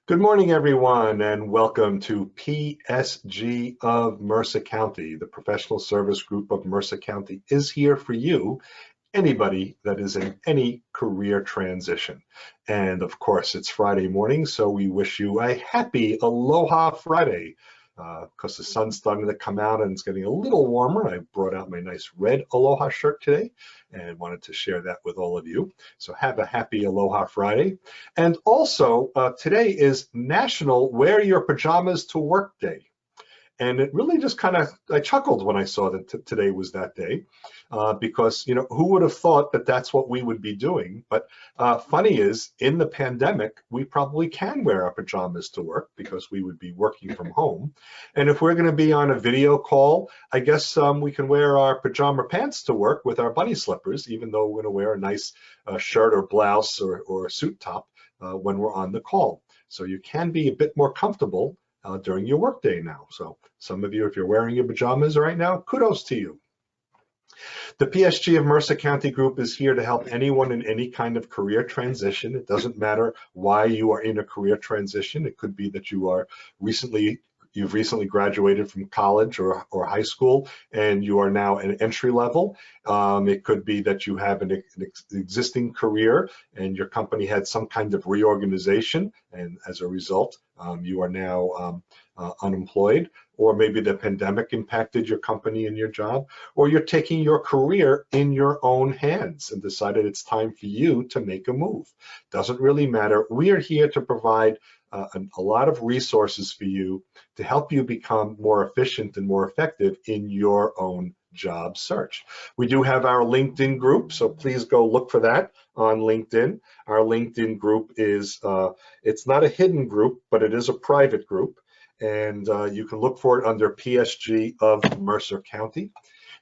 Good morning, everyone, and welcome to PSG of Mercer County. The professional service group of Mercer County is here for you, anybody that is in any career transition. And of course, it's Friday morning, so we wish you a happy Aloha Friday. Because the sun's starting to come out and it's getting a little warmer. I brought out my nice red Aloha shirt today and wanted to share that with all of you. So have a happy Aloha Friday. And also, today is National Wear Your Pajamas to Work Day. And it really just I chuckled when I saw that today was that day, because, who would have thought that that's what we would be doing? But funny is, in the pandemic, we probably can wear our pajamas to work because we would be working from home. And if we're going to be on a video call, I guess we can wear our pajama pants to work with our bunny slippers, even though we're going to wear a nice shirt or blouse or suit top when we're on the call. So you can be a bit more comfortable during your workday now. So some of you, if you're wearing your pajamas right now, kudos to you. The PSG of Mercer County Group is here to help anyone in any kind of career transition. It doesn't matter why you are in a career transition. It could be that you've recently graduated from college or high school and you are now an entry level. It could be that you have an existing career and your company had some kind of reorganization, and as a result, you are now unemployed, or maybe the pandemic impacted your company and your job, or you're taking your career in your own hands and decided it's time for you to make a move. Doesn't really matter. We are here to provide a lot of resources for you to help you become more efficient and more effective in your own job search. We do have our LinkedIn group, so please go look for that on LinkedIn. Our LinkedIn group is, it's not a hidden group, but it is a private group. And you can look for it under PSG of Mercer County.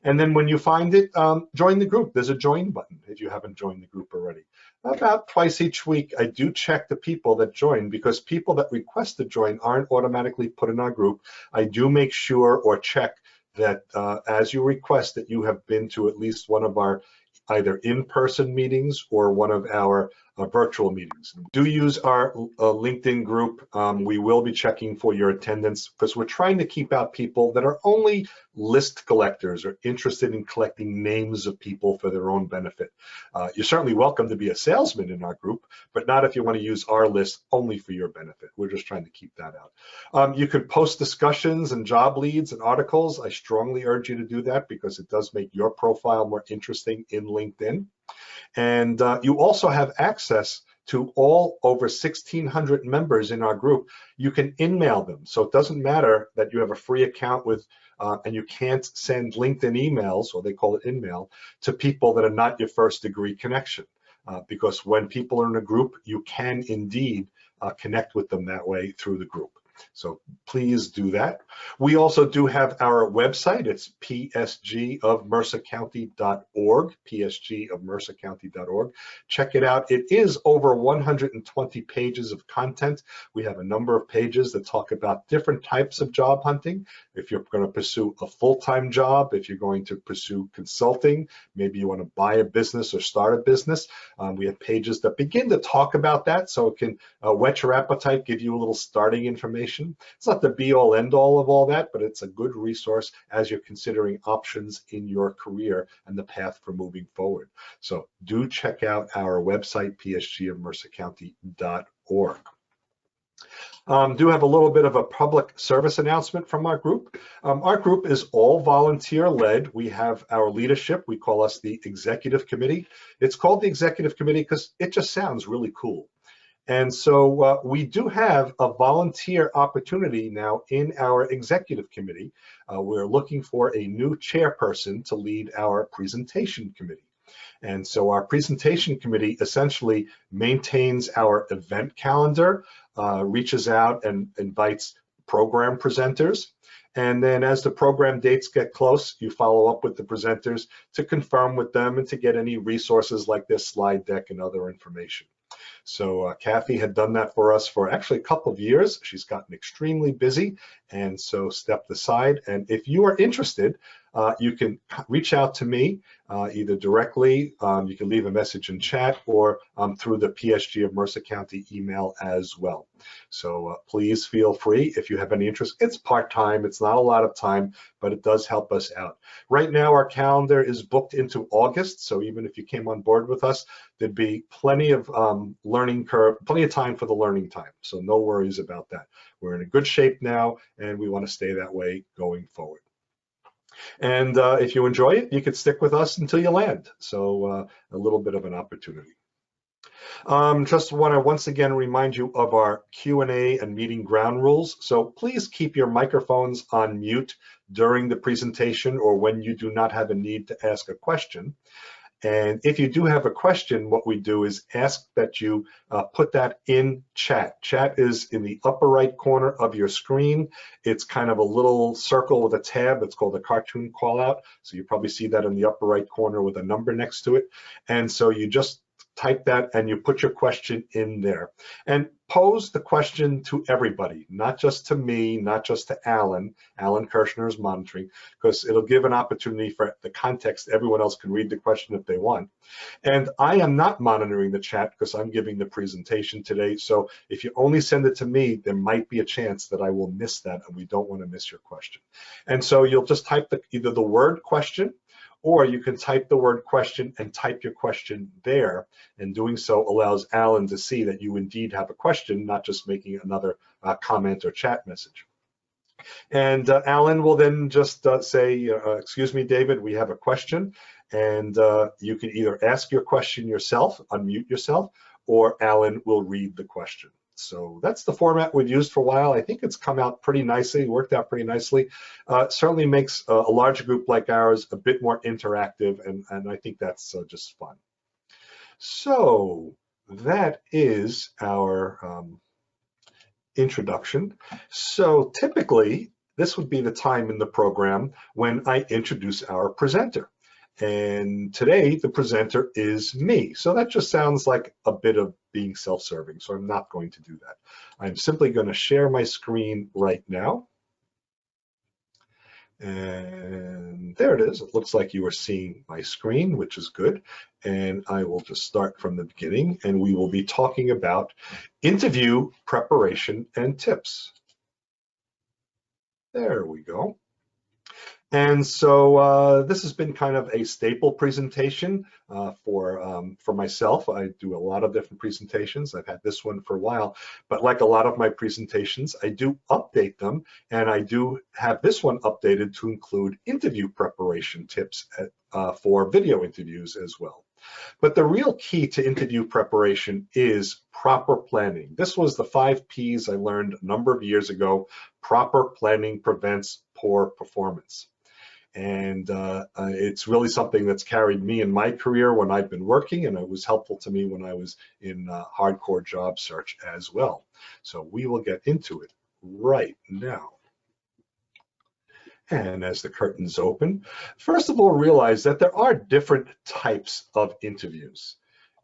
And then when you find it, join the group. There's a join button if you haven't joined the group already. About twice each week, I do check the people that join, because people that request to join aren't automatically put in our group. I do make sure or check that as you request that you have been to at least one of our either in-person meetings or one of our virtual meetings. Do use our LinkedIn group. We will be checking for your attendance because we're trying to keep out people that are only list collectors or interested in collecting names of people for their own benefit. You're certainly welcome to be a salesman in our group, but not if you want to use our list only for your benefit. We're just trying to keep that out. You could post discussions and job leads and articles. I strongly urge you to do that because it does make your profile more interesting in LinkedIn. And you also have access to all over 1,600 members in our group. You can email them. So it doesn't matter that you have a free account with, and you can't send LinkedIn emails, or they call it InMail, to people that are not your first degree connection. Because when people are in a group, you can indeed connect with them that way through the group. So please do that. We also do have our website. It's psgofmercercounty.org, psgofmercercounty.org. Check it out. It is over 120 pages of content. We have a number of pages that talk about different types of job hunting. If you're going to pursue a full-time job, if you're going to pursue consulting, maybe you want to buy a business or start a business, we have pages that begin to talk about that, so it can whet your appetite, give you a little starting information. It's not the be-all, end-all of all that, but it's a good resource as you're considering options in your career and the path for moving forward. So do check out our website, psgofmercercounty.org. Do have a little bit of a public service announcement from our group. Our group is all volunteer-led. We have our leadership. We call us the Executive Committee. It's called the Executive Committee because it just sounds really cool. And so we do have a volunteer opportunity now in our executive committee. We're looking for a new chairperson to lead our presentation committee. And so our presentation committee essentially maintains our event calendar, reaches out and invites program presenters. And then as the program dates get close, you follow up with the presenters to confirm with them and to get any resources like this slide deck and other information. So Kathy had done that for us for actually a couple of years. She's gotten extremely busy and so stepped aside. And if you are interested, you can reach out to me either directly, you can leave a message in chat, or through the PSG of Mercer County email as well. So please feel free if you have any interest. It's part-time, it's not a lot of time, but it does help us out. Right now our calendar is booked into August, so even if you came on board with us, there'd be plenty of learning curve, plenty of time for the learning time, so no worries about that. We're in a good shape now, and we want to stay that way going forward. And if you enjoy it, you could stick with us until you land. So a little bit of an opportunity. Just want to once again remind you of our Q&A and meeting ground rules. So please keep your microphones on mute during the presentation or when you do not have a need to ask a question. And if you do have a question, what we do is ask that you put that in chat. Chat is in the upper right corner of your screen. It's kind of a little circle with a tab. It's called a cartoon call out. So you probably see that in the upper right corner with a number next to it. And so you just type that and you put your question in there. And pose the question to everybody, not just to me, not just to Alan. Alan Kirshner is monitoring, because it'll give an opportunity for the context. Everyone else can read the question if they want. And I am not monitoring the chat because I'm giving the presentation today. So if you only send it to me, there might be a chance that I will miss that, and we don't want to miss your question. And so you'll just type either the word question, or you can type the word question and type your question there. And doing so allows Alan to see that you indeed have a question, not just making another comment or chat message. And Alan will then just say, excuse me, David, we have a question. And you can either ask your question yourself, unmute yourself, or Alan will read the question. So that's the format we've used for a while. I think it's come out pretty nicely, worked out pretty nicely. Certainly makes a large group like ours a bit more interactive, and I think that's just fun. So that is our introduction. So typically, this would be the time in the program when I introduce our presenter. And today, the presenter is me. So that just sounds like a bit of being self-serving, so I'm not going to do that. I'm simply going to share my screen right now. And there it is. It looks like you are seeing my screen, which is good. And I will just start from the beginning, and we will be talking about interview preparation and tips. There we go. And so this has been kind of a staple presentation for myself. I do a lot of different presentations. I've had this one for a while, but like a lot of my presentations, I do update them, and I do have this one updated to include interview preparation tips for video interviews as well. But the real key to interview preparation is proper planning. This was the 5 Ps I learned a number of years ago. Proper planning prevents poor performance. And it's really something that's carried me in my career when I've been working, and it was helpful to me when I was in hardcore job search as well. So we will get into it right now. And as the curtains open, first of all, realize that there are different types of interviews.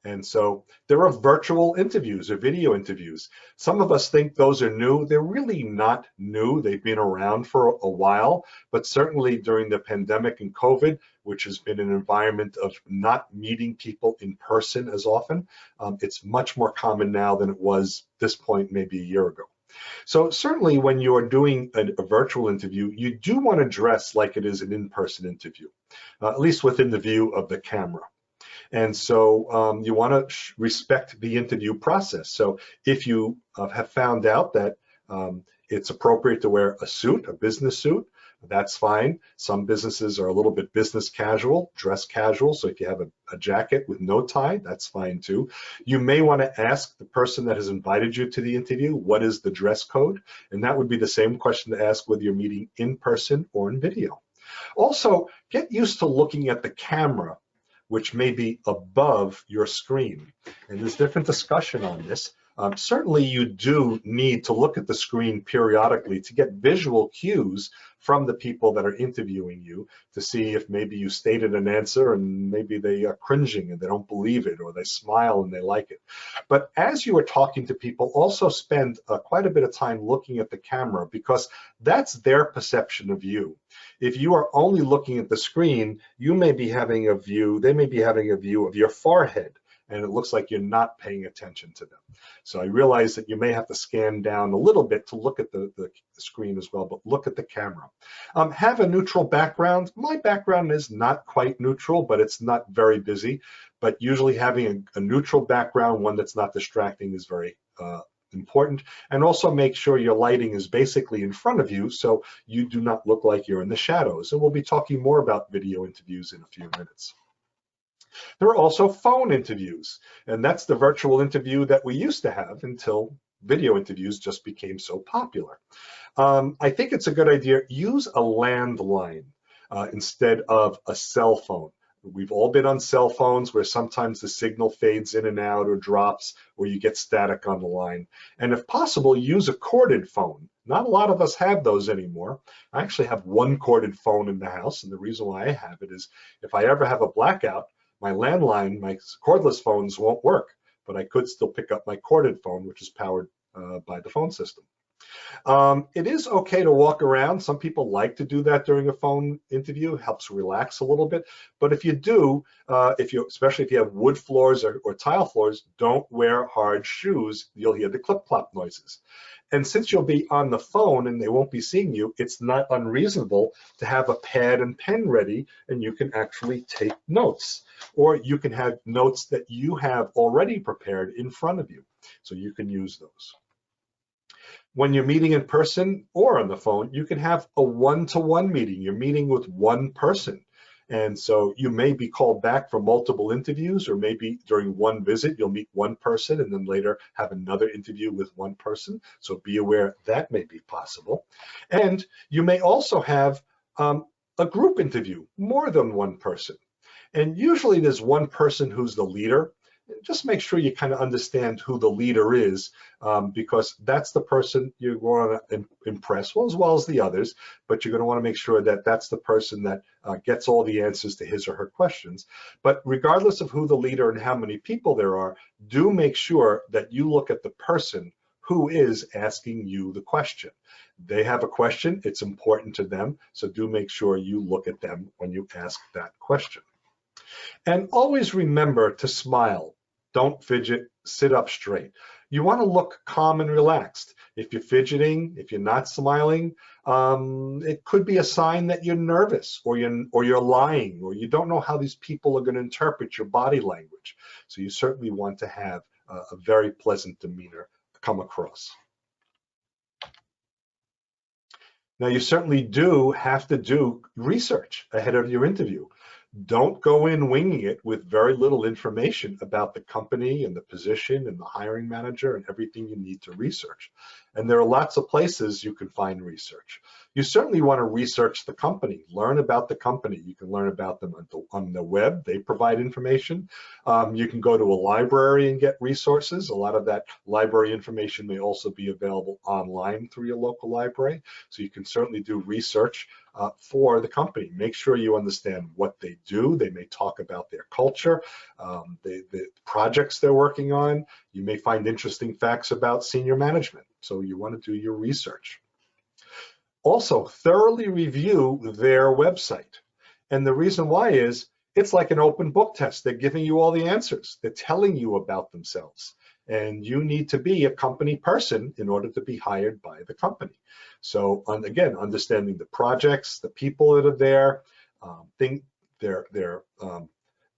And so there are virtual interviews or video interviews. Some of us think those are new. They're really not new. They've been around for a while, but certainly during the pandemic and COVID, which has been an environment of not meeting people in person as often, it's much more common now than it was this point maybe a year ago. So certainly when you're doing a virtual interview, you do want to dress like it is an in-person interview, at least within the view of the camera. And so you want to respect the interview process. So if you have found out that it's appropriate to wear a suit, a business suit, that's fine. Some businesses are a little bit business casual, dress casual. So if you have a jacket with no tie, that's fine too. You may want to ask the person that has invited you to the interview, what is the dress code? And that would be the same question to ask whether you're meeting in person or in video. Also, get used to looking at the camera, which may be above your screen. And there's different discussion on this. Certainly you do need to look at the screen periodically to get visual cues from the people that are interviewing you to see if maybe you stated an answer and maybe they are cringing and they don't believe it, or they smile and they like it. But as you are talking to people, also spend quite a bit of time looking at the camera, because that's their perception of you. If you are only looking at the screen, you may be having a view, they may be having a view of your forehead, and it looks like you're not paying attention to them. So I realize that you may have to scan down a little bit to look at the screen as well, but look at the camera. Have a neutral background. My background is not quite neutral, but it's not very busy. But usually having a neutral background, one that's not distracting, is very important. And also make sure your lighting is basically in front of you so you do not look like you're in the shadows. And we'll be talking more about video interviews in a few minutes. There are also phone interviews, and that's the virtual interview that we used to have until video interviews just became so popular. I think it's a good idea, use a landline instead of a cell phone. We've all been on cell phones where sometimes the signal fades in and out or drops, or you get static on the line. And if possible, use a corded phone. Not a lot of us have those anymore. I actually have one corded phone in the house, and the reason why I have it is if I ever have a blackout, my landline, my cordless phones won't work, but I could still pick up my corded phone, which is powered by the phone system. It is okay to walk around. Some people like to do that during a phone interview. It helps relax a little bit. But if you do, especially if you have wood floors or tile floors, don't wear hard shoes. You'll hear the clip-clop noises. And since you'll be on the phone and they won't be seeing you, it's not unreasonable to have a pad and pen ready, and you can actually take notes. Or you can have notes that you have already prepared in front of you. So you can use those. When you're meeting in person or on the phone, you can have a one-to-one meeting. You're meeting with one person. And so you may be called back for multiple interviews, or maybe during one visit, you'll meet one person and then later have another interview with one person. So be aware that may be possible. And you may also have a group interview, more than one person. And usually there's one person who's the leader. Just make sure you kind of understand who the leader is, because that's the person you're going to impress, as well as the others, but you're going to want to make sure that that's the person that gets all the answers to his or her questions. But regardless of who the leader and how many people there are, do make sure that you look at the person who is asking you the question. They have a question, it's important to them, so do make sure you look at them when you ask that question. And always remember to smile. Don't fidget, sit up straight. You want to look calm and relaxed. If you're fidgeting, if you're not smiling, it could be a sign that you're nervous, or you're lying, or you don't know how these people are going to interpret your body language. So you certainly want to have a very pleasant demeanor come across. Now, you certainly do have to do research ahead of your interview. Don't go in winging it with very little information about the company and the position and the hiring manager and everything you need to research. And there are lots of places you can find research. You certainly want to research the company, learn about the company. You can learn about them on the web. They provide information. You can go to a library and get resources. A lot of that library information may also be available online through your local library. So you can certainly do research for the company. Make sure you understand what they do. They may talk about their culture, the projects they're working on. You may find interesting facts about senior management. So you want to do your research. Also, thoroughly review their website. And the reason why is it's like an open book test. They're giving you all the answers. They're telling you about themselves. And you need to be a company person in order to be hired by the company. So again, understanding the projects, the people that are there,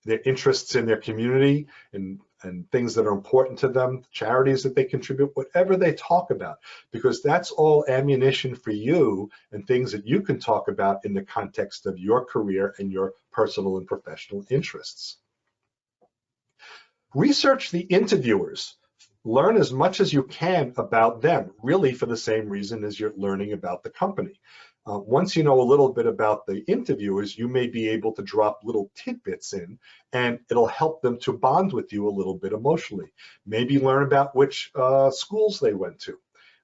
their interests in their community, and things that are important to them, charities that they contribute, whatever they talk about, because that's all ammunition for you and things that you can talk about in the context of your career and your personal and professional interests. Research the interviewers. Learn as much as you can about them, really for the same reason as you're learning about the company. Once you know a little bit about the interviewers, you may be able to drop little tidbits in, and it'll help them to bond with you a little bit emotionally. Maybe learn about which schools they went to,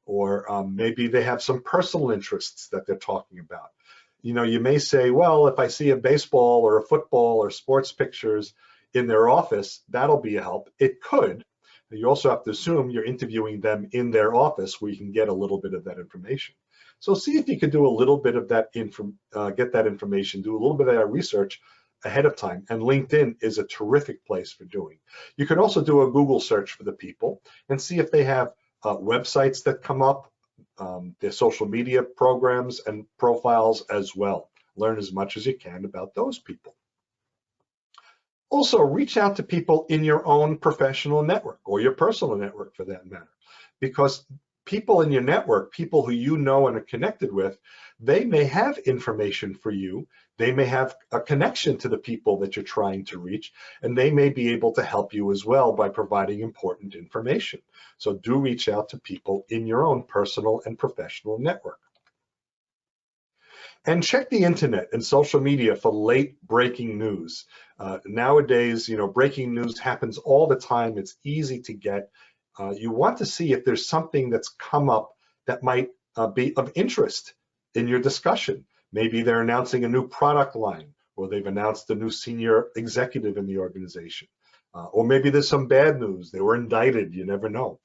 or maybe they have some personal interests that they're talking about. You know, you may say, well, if I see a baseball or a football or sports pictures in their office, that'll be a help. It could. You also have to assume you're interviewing them in their office where you can get a little bit of that information. So see if you could do a little bit of that, get that information, do a little bit of that research ahead of time. And LinkedIn is a terrific place for doing. You can also do a Google search for the people and see if they have websites that come up, their social media programs and profiles as well. Learn as much as you can about those people. Also, reach out to people in your own professional network or your personal network for that matter, because people in your network, people who you know and are connected with, they may have information for you. They may have a connection to the people that you're trying to reach, and they may be able to help you as well by providing important information. So do reach out to people in your own personal and professional network. And check the internet and social media for late breaking news. Nowadays, you know, breaking news happens all the time. It's easy to get. You want to see if there's something that's come up that might be of interest in your discussion. Maybe they're announcing a new product line, or they've announced a new senior executive in the organization. Or maybe there's some bad news. They were indicted, you never know.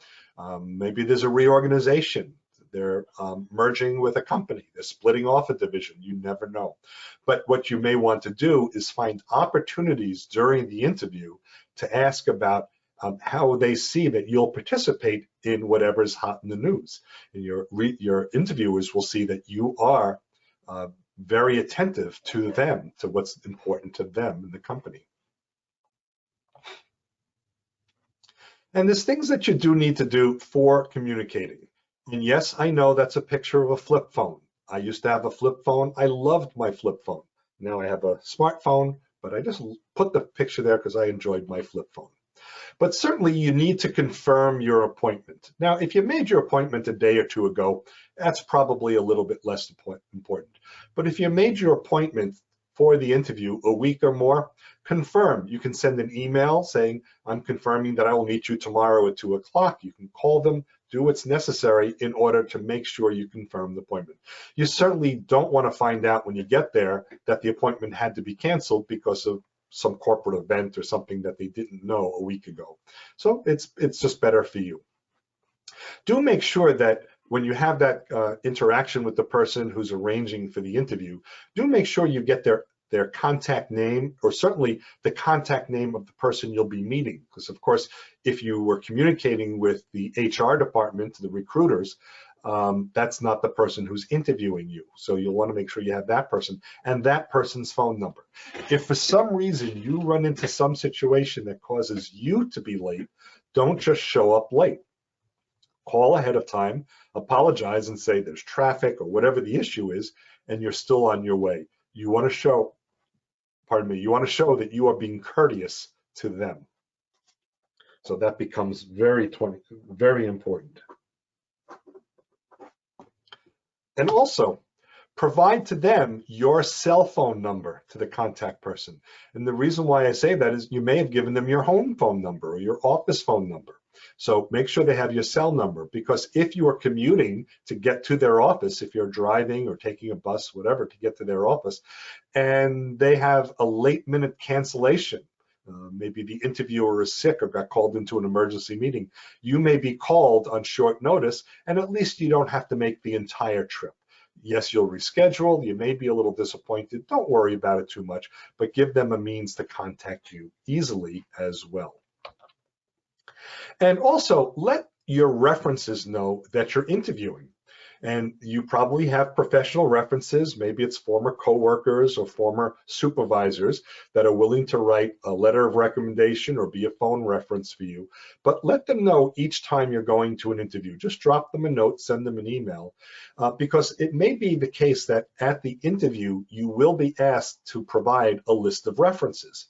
Maybe there's a reorganization. They're merging with a company. They're splitting off a division. You never know. But what you may want to do is find opportunities during the interview to ask about how they see that you'll participate in whatever's hot in the news. And your interviewers will see that you are very attentive to them, to what's important to them in the company. And there's things that you do need to do for communicating. And yes, I know that's a picture of a flip phone. I used to have a flip phone. I loved my flip phone. Now I have a smartphone, but I just put the picture there because I enjoyed my flip phone. But certainly you need to confirm your appointment. Now, if you made your appointment a day or two ago, that's probably a little bit less important. But if you made your appointment for the interview a week or more, confirm. You can send an email saying, I'm confirming that I will meet you tomorrow at 2 o'clock. You can call them, do what's necessary in order to make sure you confirm the appointment. You certainly don't want to find out when you get there that the appointment had to be canceled because of some corporate event or something that they didn't know a week ago. So it's just better for you. Do make sure that when you have that interaction with the person who's arranging for the interview, do make sure you get their contact name, or certainly the contact name of the person you'll be meeting. Because of course, if you were communicating with the HR department, the recruiters, that's not the person who's interviewing you. So you'll want to make sure you have that person and that person's phone number. If for some reason you run into some situation that causes you to be late, don't just show up late. Call ahead of time, apologize and say there's traffic or whatever the issue is, and you're still on your way. You want to show, you want to show that you are being courteous to them. So that becomes very important. And also, provide to them your cell phone number to the contact person. And the reason why I say that is you may have given them your home phone number or your office phone number. So make sure they have your cell number, because if you are commuting to get to their office, if you're driving or taking a bus, whatever, to get to their office, and they have a late-minute cancellation, maybe the interviewer is sick or got called into an emergency meeting, you may be called on short notice, and at least you don't have to make the entire trip. Yes, you'll reschedule, you may be a little disappointed, don't worry about it too much, but give them a means to contact you easily as well. And also let your references know that you're interviewing. And you probably have professional references, maybe it's former coworkers or former supervisors that are willing to write a letter of recommendation or be a phone reference for you. But let them know each time you're going to an interview. Just drop them a note, send them an email, because it may be the case that at the interview, you will be asked to provide a list of references.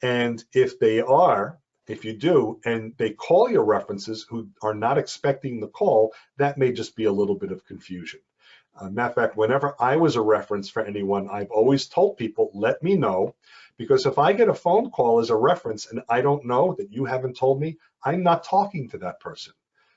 And if you do, and they call your references who are not expecting the call, that may just be a little bit of confusion. Matter of fact, whenever I was a reference for anyone, I've always told people, let me know, because if I get a phone call as a reference and I don't know that you haven't told me, I'm not talking to that person.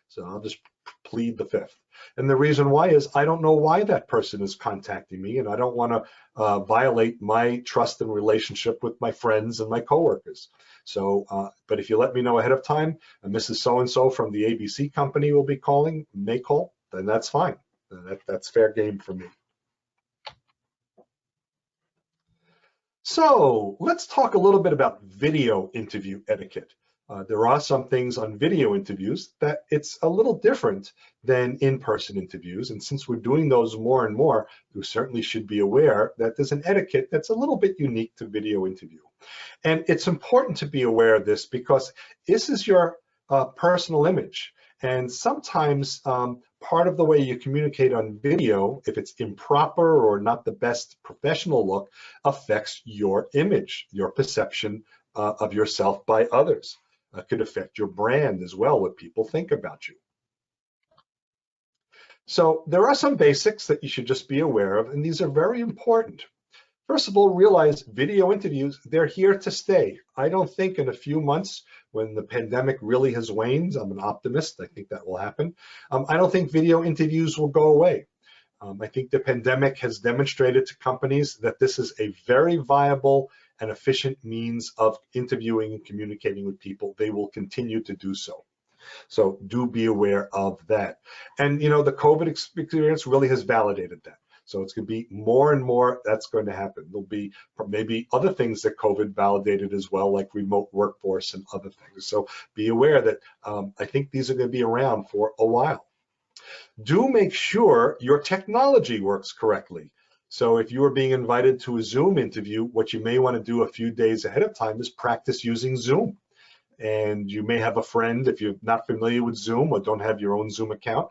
So I'll just plead the fifth. And the reason why is I don't know why that person is contacting me, and I don't want to violate my trust and relationship with my friends and my coworkers. So, but if you let me know ahead of time, Mrs. So-and-so from the ABC company will be calling, may call, then that's fine. That's fair game for me. So let's talk a little bit about video interview etiquette. There are some things on video interviews that it's a little different than in-person interviews. And since we're doing those more and more, you certainly should be aware that there's an etiquette that's a little bit unique to video interview. And it's important to be aware of this because this is your personal image. And sometimes part of the way you communicate on video, if it's improper or not the best professional look, affects your image, your perception of yourself by others. Could affect your brand as well, what people think about you. So there are some basics that you should just be aware of, and these are very important. First of all, realize video interviews, they're here to stay. I don't think in a few months when the pandemic really has waned, I'm an optimist, I think that will happen. I don't think video interviews will go away. I think the pandemic has demonstrated to companies that this is a very viable and efficient means of interviewing and communicating with people. They will continue to do so. So do be aware of that. And you know, the COVID experience really has validated that. So it's going to be more and more that's going to happen. There'll be maybe other things that COVID validated as well, like remote workforce and other things. So be aware that I think these are going to be around for a while. Do make sure your technology works correctly. So if you are being invited to a Zoom interview, what you may want to do a few days ahead of time is practice using Zoom. And you may have a friend, if you're not familiar with Zoom or don't have your own Zoom account,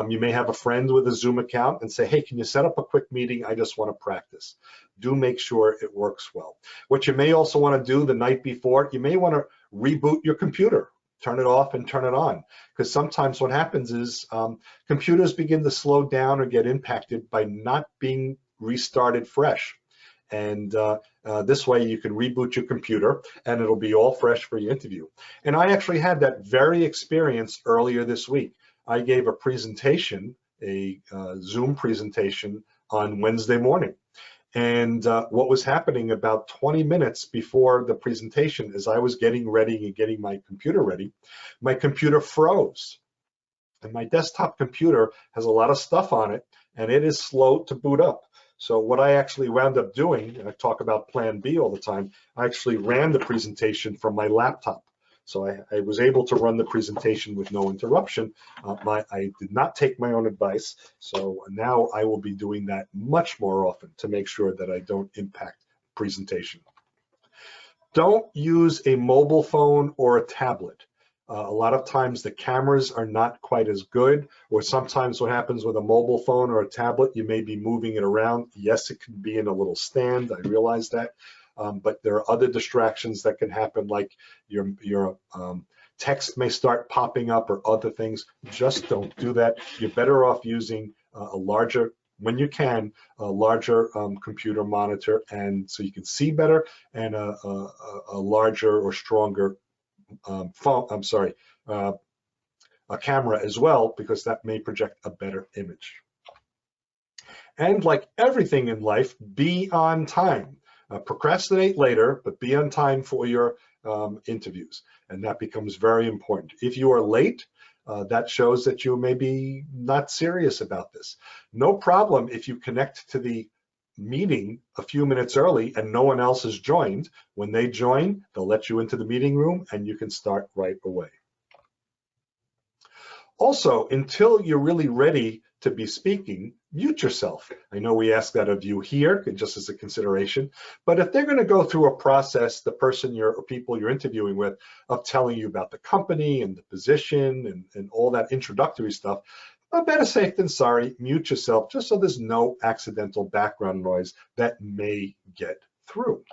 you may have a friend with a Zoom account and say, hey, can you set up a quick meeting? I just want to practice. Do make sure it works well. What you may also want to do the night before, you may want to reboot your computer. Turn it off and turn it on. Because sometimes what happens is computers begin to slow down or get impacted by not being restarted fresh. And this way you can reboot your computer and it'll be all fresh for your interview. And I actually had that very experience earlier this week. I gave a presentation, a Zoom presentation on Wednesday morning. And what was happening about 20 minutes before the presentation, as I was getting ready and getting my computer froze. And my desktop computer has a lot of stuff on it, and it is slow to boot up. So what I actually wound up doing, and I talk about Plan B all the time, I actually ran the presentation from my laptop. So I was able to run the presentation with no interruption. I did not take my own advice, so now I will be doing that much more often to make sure that I don't impact presentation. Don't use a mobile phone or a tablet. A lot of times the cameras are not quite as good, or sometimes what happens with a mobile phone or a tablet, you may be moving it around. Yes, it can be in a little stand, I realize that. But there are other distractions that can happen, like your text may start popping up or other things. Just don't do that. You're better off using a larger, when you can, a larger computer monitor, and so you can see better, and a larger or stronger phone, a camera as well, because that may project a better image. And like everything in life, be on time. Procrastinate later, but be on time for your interviews. And that becomes very important. If you are late, that shows that you may be not serious about this. No problem if you connect to the meeting a few minutes early and no one else has joined. When they join, they'll let you into the meeting room and you can start right away. Also, until you're really ready to be speaking, mute yourself. I know we ask that of you here, just as a consideration, but if they're going to go through a process, the person or people you're interviewing with, of telling you about the company and the position and all that introductory stuff, better safe than sorry, mute yourself just so there's no accidental background noise that may get through.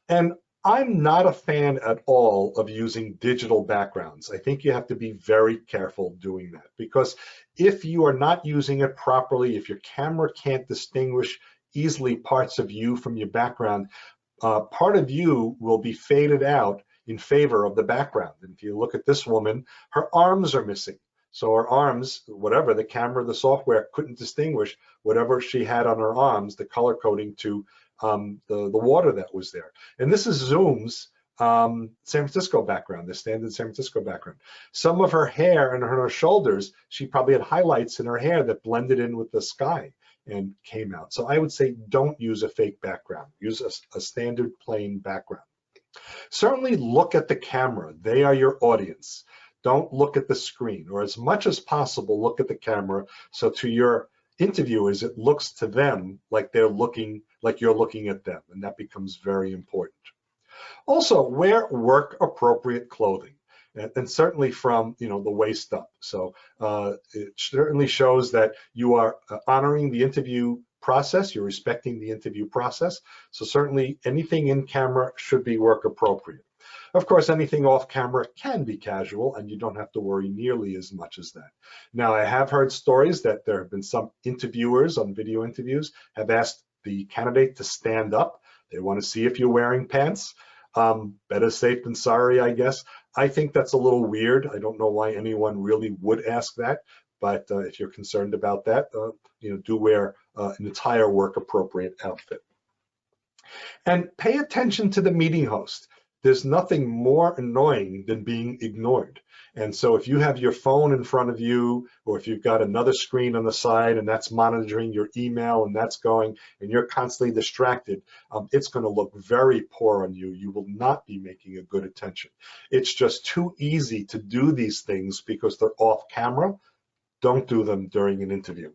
And I'm not a fan at all of using digital backgrounds. I think you have to be very careful doing that, because if you are not using it properly, if your camera can't distinguish easily parts of you from your background, part of you will be faded out in favor of the background. And if you look at this woman, her arms are missing. So her arms, whatever, the camera, the software couldn't distinguish whatever she had on her arms, the color coding to the water that was there. And this is Zoom's San Francisco background, the standard San Francisco background. Some of her hair and her shoulders, she probably had highlights in her hair that blended in with the sky and came out. So I would say don't use a fake background. Use a standard plain background. Certainly look at the camera. They are your audience. Don't look at the screen, or as much as possible, look at the camera. So to your interviewers, it looks to them like they're looking, like you're looking at them, and that becomes very important. Also, wear work appropriate clothing, and certainly from the waist up. So it certainly shows that you are honoring the interview process, you're respecting the interview process. So certainly anything in camera should be work appropriate. Of course, anything off camera can be casual, and you don't have to worry nearly as much as that. Now, I have heard stories that there have been some interviewers on video interviews have asked the candidate to stand up. They want to see if you're wearing pants. Better safe than sorry, I guess. I think that's a little weird. I don't know why anyone really would ask that, but if you're concerned about that, do wear an entire work appropriate outfit. And pay attention to the meeting host. There's nothing more annoying than being ignored. And so if you have your phone in front of you, or if you've got another screen on the side and that's monitoring your email and that's going, and you're constantly distracted, it's going to look very poor on you. You will not be making a good attention. It's just too easy to do these things because they're off camera. Don't do them during an interview.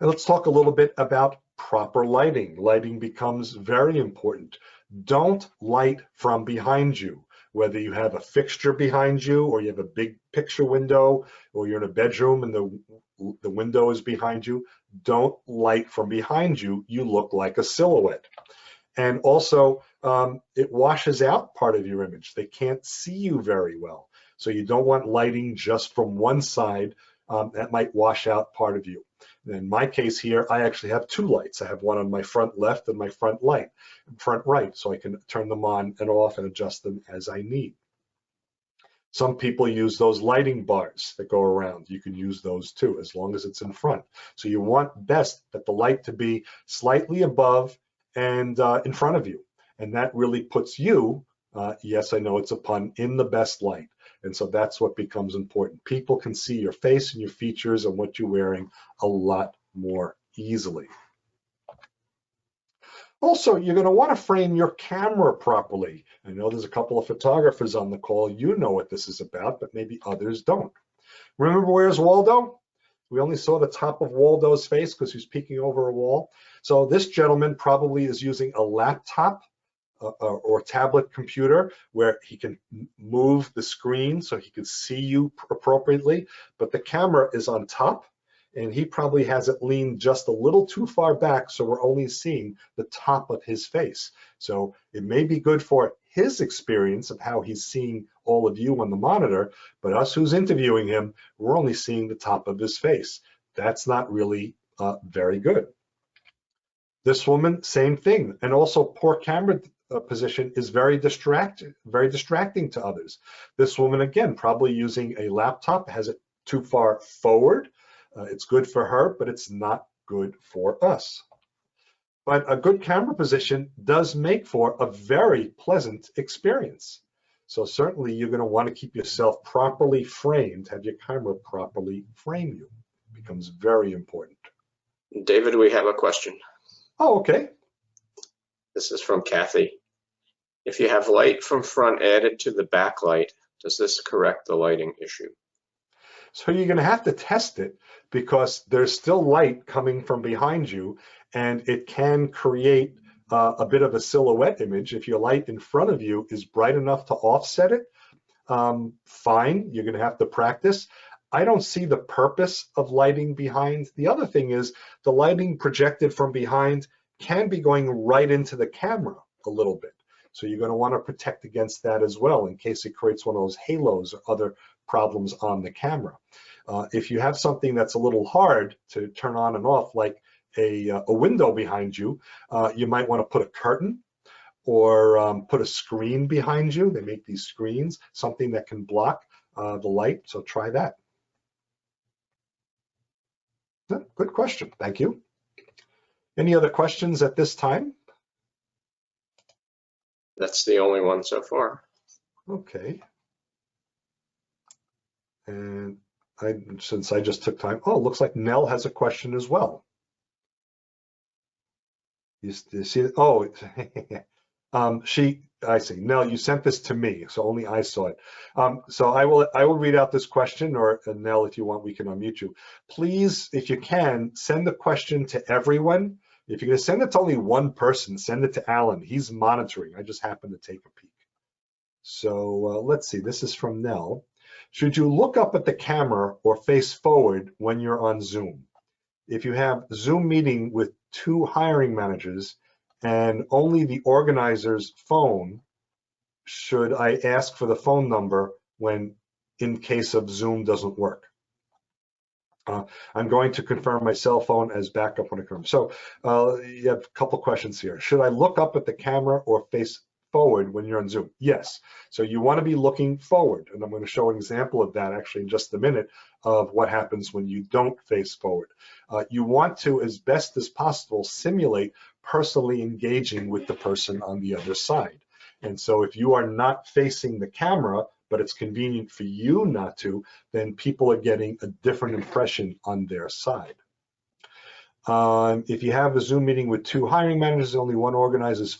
And let's talk a little bit about proper lighting. Lighting becomes very important. Don't light from behind you. Whether you have a fixture behind you, or you have a big picture window, or you're in a bedroom and the window is behind you, don't light from behind you. You look like a silhouette. And also, it washes out part of your image. They can't see you very well. So you don't want lighting just from one side. That might wash out part of you. In my case here, I actually have two lights. I have one on my front left and my front right, so I can turn them on and off and adjust them as I need. Some people use those lighting bars that go around. You can use those too, as long as it's in front. So you want best that the light to be slightly above and in front of you. And that really puts you, yes, I know it's a pun, in the best light. And so that's what becomes important. People can see your face and your features and what you're wearing a lot more easily. Also, you're going to want to frame your camera properly. I know there's a couple of photographers on the call. You know what this is about, but maybe others don't. Remember Where's Waldo? We only saw the top of Waldo's face because he's peeking over a wall. So this gentleman probably is using a laptop or tablet computer where he can move the screen so he can see you appropriately, but the camera is on top and he probably has it leaned just a little too far back, so we're only seeing the top of his face. So it may be good for his experience of how he's seeing all of you on the monitor, but us who's interviewing him, we're only seeing the top of his face. That's not really very good. This woman, same thing, and also poor camera position is very distracting to others. This woman, again, probably using a laptop, has it too far forward. It's good for her, but it's not good for us. But a good camera position does make for a very pleasant experience. So certainly you're going to want to keep yourself properly framed, have your camera properly frame you. It becomes very important. David, we have a question. Oh, okay. This is from Kathy. If you have light from front added to the backlight, does this correct the lighting issue? So you're going to have to test it because there's still light coming from behind you, and it can create a bit of a silhouette image. If your light in front of you is bright enough to offset it, fine, you're going to have to practice. I don't see the purpose of lighting behind. The other thing is the lighting projected from behind can be going right into the camera a little bit. So you're going to want to protect against that as well in case it creates one of those halos or other problems on the camera. If you have something that's a little hard to turn on and off, like a window behind you, you might want to put a curtain or put a screen behind you. They make these screens, something that can block the light, so try that. Yeah, good question, thank you. Any other questions at this time? That's the only one so far. Okay. And since I just took time, oh, looks like Nell has a question as well. You see it? Oh, I see. Nell, you sent this to me, so only I saw it. So I will read out this question, or Nell, if you want, we can unmute you. Please, if you can, send the question to everyone. If you're going to send it to only one person, send it to Alan. He's monitoring. I just happened to take a peek. So let's see. This is from Nell. Should you look up at the camera or face forward when you're on Zoom? If you have Zoom meeting with 2 hiring managers and only the organizer's phone, should I ask for the phone number when in case of Zoom doesn't work? I'm going to confirm my cell phone as backup when it comes. So you have a couple questions here. Should I look up at the camera or face forward when you're on Zoom? Yes. So you want to be looking forward. And I'm going to show an example of that actually in just a minute of what happens when you don't face forward. You want to, as best as possible, simulate personally engaging with the person on the other side. And so if you are not facing the camera, but it's convenient for you not to, then people are getting a different impression on their side. If you have a Zoom meeting with 2 hiring managers, only one organizer's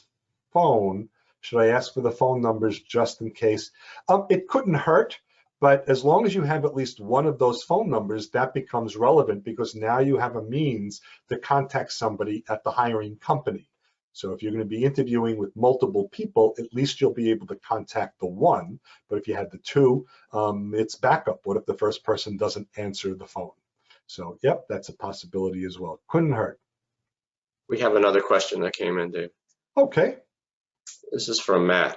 phone, should I ask for the phone numbers just in case? It couldn't hurt, but as long as you have at least one of those phone numbers, that becomes relevant because now you have a means to contact somebody at the hiring company. So if you're going to be interviewing with multiple people, at least you'll be able to contact the one. But if you had the 2, it's backup. What if the first person doesn't answer the phone? So, yep, that's a possibility as well. Couldn't hurt. We have another question that came in, Dave. Okay. This is from Matt.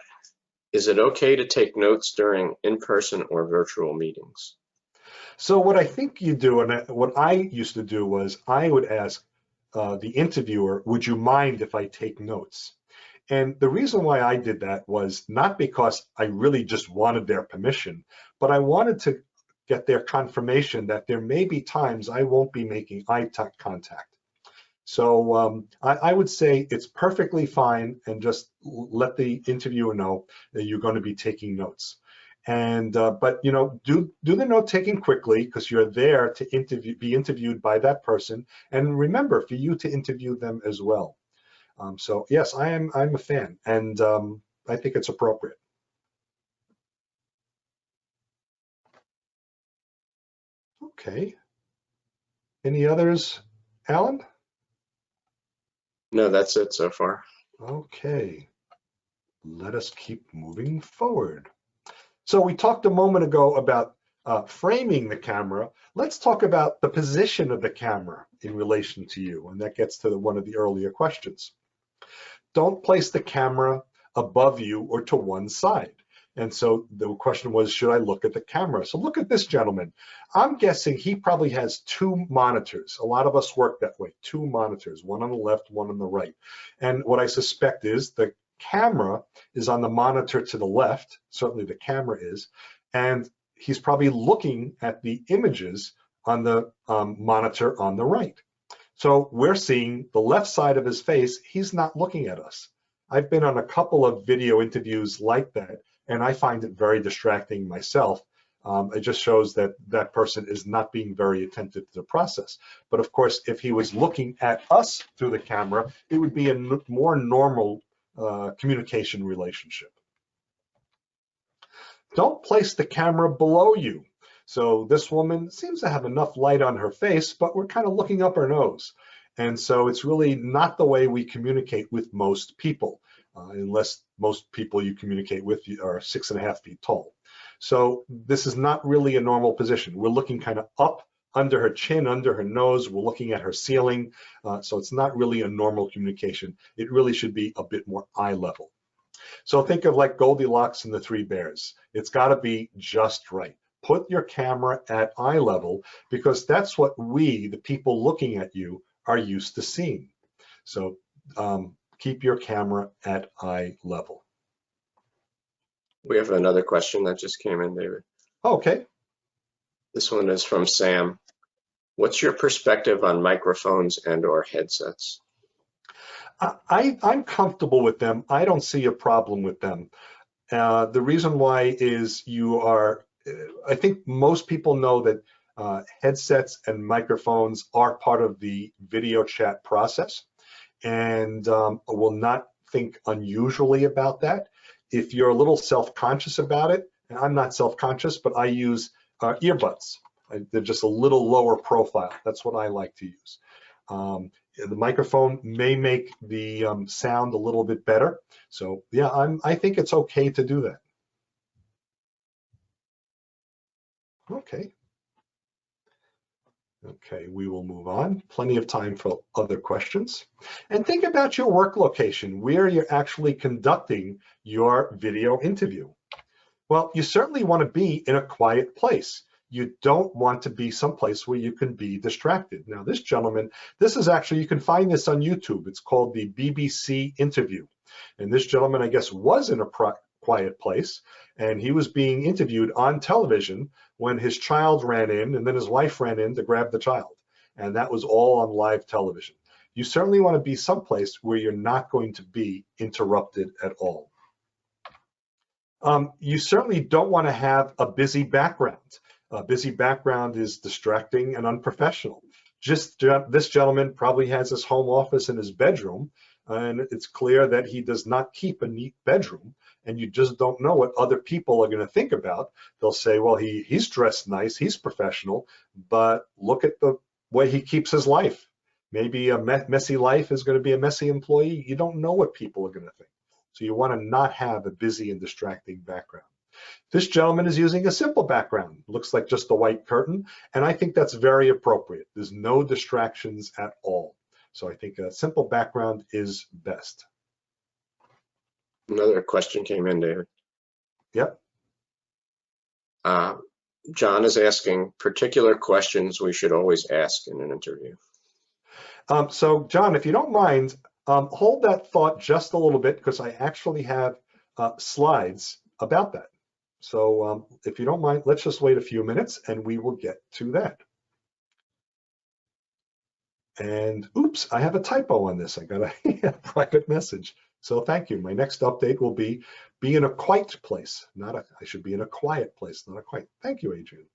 Is it okay to take notes during in-person or virtual meetings? So what I think you do, and what I used to do was I would ask the interviewer, would you mind if I take notes? And the reason why I did that was not because I really just wanted their permission, but I wanted to get their confirmation that there may be times I won't be making eye contact. So I would say it's perfectly fine, and just let the interviewer know that you're going to be taking notes. And but you know, do the note taking quickly because you're there to be interviewed by that person, and remember for you to interview them as well. So yes, I'm a fan, and I think it's appropriate. Okay. Any others, Alan? No, that's it so far. Okay. Let us keep moving forward. So we talked a moment ago about framing the camera. Let's talk about the position of the camera in relation to you, and that gets to one of the earlier questions. Don't place the camera above you or to one side. And so the question was, should I look at the camera? So look at this gentleman. I'm guessing he probably has 2 monitors. A lot of us work that way, 2 monitors, one on the left, one on the right. And what I suspect is the camera is on the monitor to the left, certainly the camera is, and he's probably looking at the images on the monitor on the right. So we're seeing the left side of his face, he's not looking at us. I've been on a couple of video interviews like that, and I find it very distracting myself. It just shows that that person is not being very attentive to the process. But of course, if he was looking at us through the camera, it would be a more normal communication relationship. Don't place the camera below you. So this woman seems to have enough light on her face, but we're kind of looking up her nose. And so it's really not the way we communicate with most people, unless most people you communicate with are 6.5 feet tall. So this is not really a normal position. We're looking kind of up under her chin, under her nose. We're looking at her ceiling. So it's not really a normal communication. It really should be a bit more eye level. So think of like Goldilocks and the 3 bears. It's got to be just right. Put your camera at eye level because that's what we, the people looking at you, are used to seeing. So keep your camera at eye level. We have another question that just came in, David. Okay. This one is from Sam. What's your perspective on microphones and/or headsets? I'm comfortable with them. I don't see a problem with them. The reason why is I think most people know that headsets and microphones are part of the video chat process, and will not think unusually about that. If you're a little self-conscious about it, and I'm not self-conscious, but I use earbuds. They're just a little lower profile. That's what I like to use. The microphone may make the sound a little bit better. So yeah, I think it's okay to do that. Okay. Okay, we will move on. Plenty of time for other questions. And think about your work location, where you're actually conducting your video interview. Well, you certainly want to be in a quiet place. You don't want to be someplace where you can be distracted. Now, this gentleman, this is actually, you can find this on YouTube. It's called the BBC interview. And this gentleman, I guess, was in a quiet place, and he was being interviewed on television when his child ran in, and then his wife ran in to grab the child. And that was all on live television. You certainly want to be someplace where you're not going to be interrupted at all. You certainly don't want to have a busy background. A busy background is distracting and unprofessional. This gentleman probably has his home office in his bedroom, and it's clear that he does not keep a neat bedroom, and you just don't know what other people are going to think about. They'll say, well, he's dressed nice, he's professional, but look at the way he keeps his life. Maybe a messy life is going to be a messy employee. You don't know what people are going to think. So you want to not have a busy and distracting background. This gentleman is using a simple background. Looks like just a white curtain, and I think that's very appropriate. There's no distractions at all. So I think a simple background is best. Another question came in, David. Yep. John is asking particular questions we should always ask in an interview. So John, if you don't mind, hold that thought just a little bit, because I actually have slides about that. So if you don't mind, let's just wait a few minutes and we will get to that. And oops, I have a typo on this. I got a private message. So thank you. My next update will be in a quiet place. I should be in a quiet place, not a quiet. Thank you, Adrian.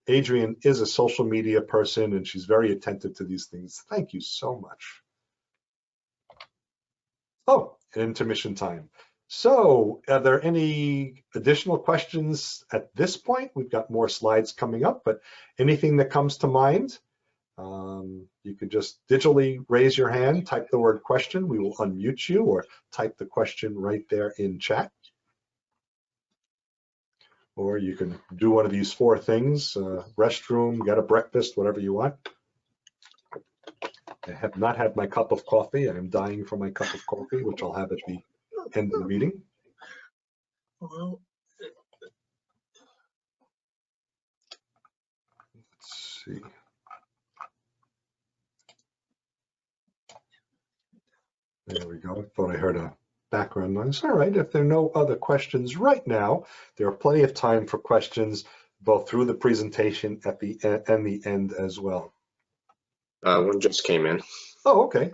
Adrian is a social media person and she's very attentive to these things. Thank you so much. Oh, intermission time. So are there any additional questions at this point? We've got more slides coming up, but anything that comes to mind? You could just digitally raise your hand, type the word question, we will unmute you, or type the question right there in chat. Or you can do one of these 4 things, restroom, get a breakfast, whatever you want. I have not had my cup of coffee. I am dying for my cup of coffee, which I'll have at the end of the meeting. Well, Let's see. There we go. I thought I heard a background noise. All right, if there are no other questions right now, there are plenty of time for questions both through the presentation at the and the end as well. One just came in. Oh, okay.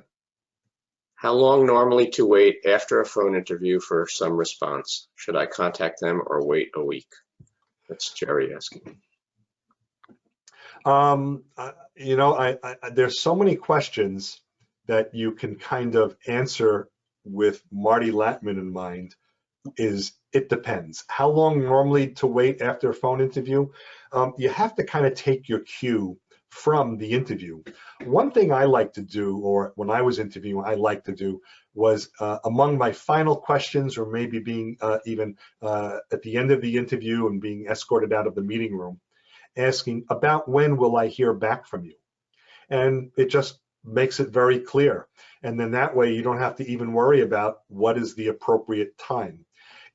How long normally to wait after a phone interview for some response? Should I contact them or wait a week? That's Jerry asking. You know, there's so many questions that you can kind of answer with Marty Latman in mind. It depends. How long normally to wait after a phone interview? You have to kind of take your cue from the interview. One thing I like to do, or when I was interviewing, I like to do, was among my final questions, or maybe being even at the end of the interview and being escorted out of the meeting room, asking about when will I hear back from you? And it just makes it very clear. And then that way you don't have to even worry about what is the appropriate time.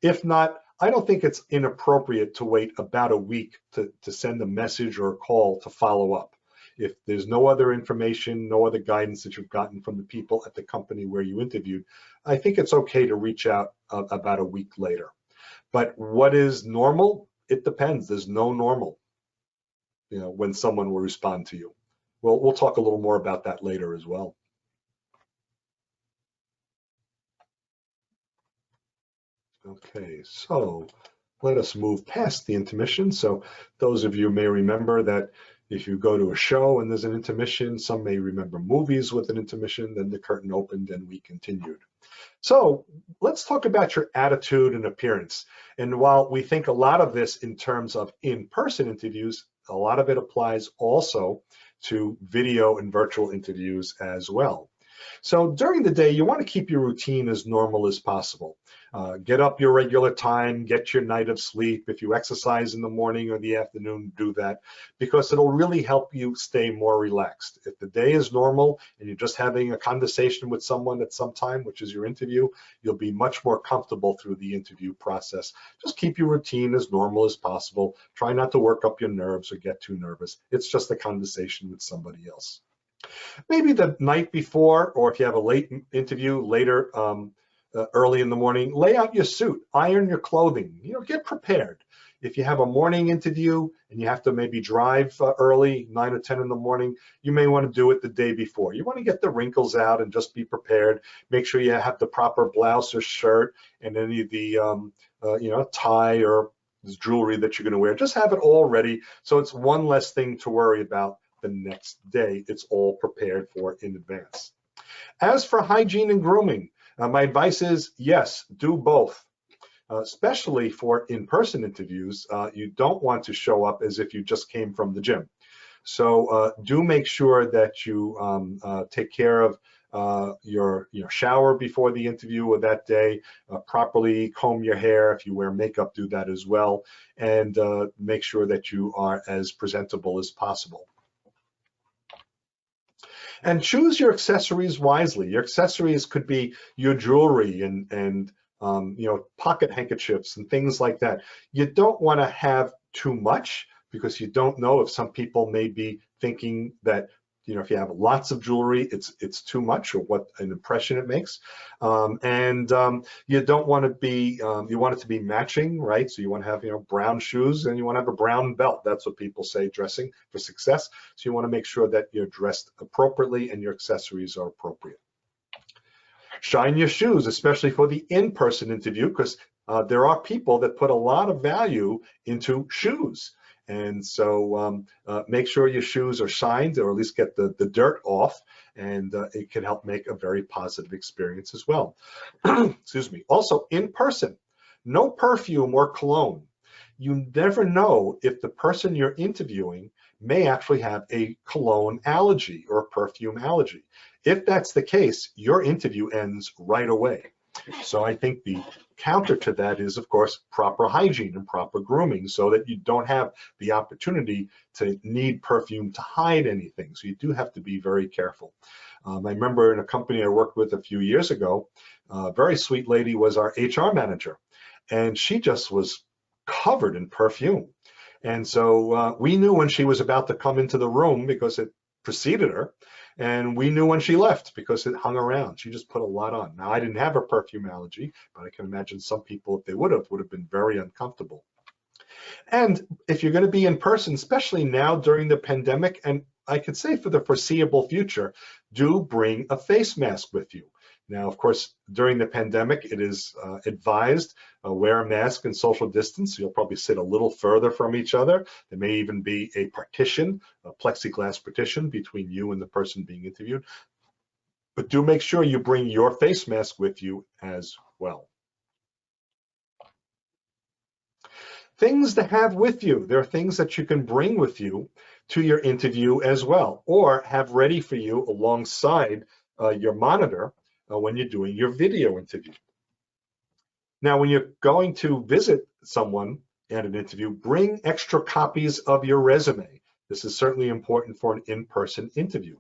If not, I don't think it's inappropriate to wait about a week to send a message or a call to follow up. If there's no other information, no other guidance that you've gotten from the people at the company where you interviewed, I think it's okay to reach out about a week later. But what is normal? it depends. There's no normal, when someone will respond to you. Well, we'll talk a little more about that later as well. Okay, so let us move past the intermission. So those of you may remember that if you go to a show and there's an intermission, some may remember movies with an intermission, then the curtain opened and we continued. So let's talk about your attitude and appearance. And while we think a lot of this in terms of in-person interviews, a lot of it applies also to video and virtual interviews as well. So during the day, you want to keep your routine as normal as possible. Get up your regular time, get your night of sleep. If you exercise in the morning or the afternoon, do that, because it'll really help you stay more relaxed. If the day is normal and you're just having a conversation with someone at some time, which is your interview, you'll be much more comfortable through the interview process. Just keep your routine as normal as possible. Try not to work up your nerves or get too nervous. It's just a conversation with somebody else. Maybe the night before, or if you have a late interview later, early in the morning, lay out your suit, iron your clothing, get prepared. If you have a morning interview and you have to maybe drive early, 9 or 10 in the morning, you may want to do it the day before. You want to get the wrinkles out and just be prepared. Make sure you have the proper blouse or shirt and any of the, tie or jewelry that you're going to wear. Just have it all ready so it's one less thing to worry about the next day. It's all prepared for in advance. As for hygiene and grooming, my advice is, yes, do both. Especially for in-person interviews, you don't want to show up as if you just came from the gym. So do make sure that you take care of your shower before the interview or that day, properly comb your hair. If you wear makeup, do that as well, and make sure that you are as presentable as possible. And choose your accessories wisely. Your accessories could be your jewelry and pocket handkerchiefs and things like that. You don't want to have too much, because you don't know if some people may be thinking that if you have lots of jewelry, it's too much, or what an impression it makes. You don't want to be, you want it to be matching, right? So you want to have, brown shoes, and you want to have a brown belt. That's what people say, dressing for success. So you want to make sure that you're dressed appropriately and your accessories are appropriate. Shine your shoes, especially for the in-person interview, because there are people that put a lot of value into shoes. And so make sure your shoes are shined, or at least get the dirt off, and it can help make a very positive experience as well. Excuse me. Also, in person, no perfume or cologne. You never know if the person you're interviewing may actually have a cologne allergy or a perfume allergy. If that's the case, your interview ends right away. So I think the counter to that is, of course, proper hygiene and proper grooming, so that you don't have the opportunity to need perfume to hide anything. So you do have to be very careful. I remember in a company I worked with a few years ago, a very sweet lady was our HR manager, and she just was covered in perfume. And so we knew when she was about to come into the room because it preceded her, and we knew when she left because it hung around. She just put a lot on. Now, I didn't have a perfume allergy, but I can imagine some people, if they would have been very uncomfortable. And if you're going to be in person, especially now during the pandemic, and I could say for the foreseeable future, do bring a face mask with you. Now, of course, during the pandemic, it is advised, wear a mask and social distance. You'll probably sit a little further from each other. There may even be a partition, a plexiglass partition between you and the person being interviewed. But do make sure you bring your face mask with you as well. Things to have with you. There are things that you can bring with you to your interview as well, or have ready for you alongside your monitor when you're doing your video interview. Now, when you're going to visit someone at an interview, bring extra copies of your resume. This is certainly important for an in-person interview.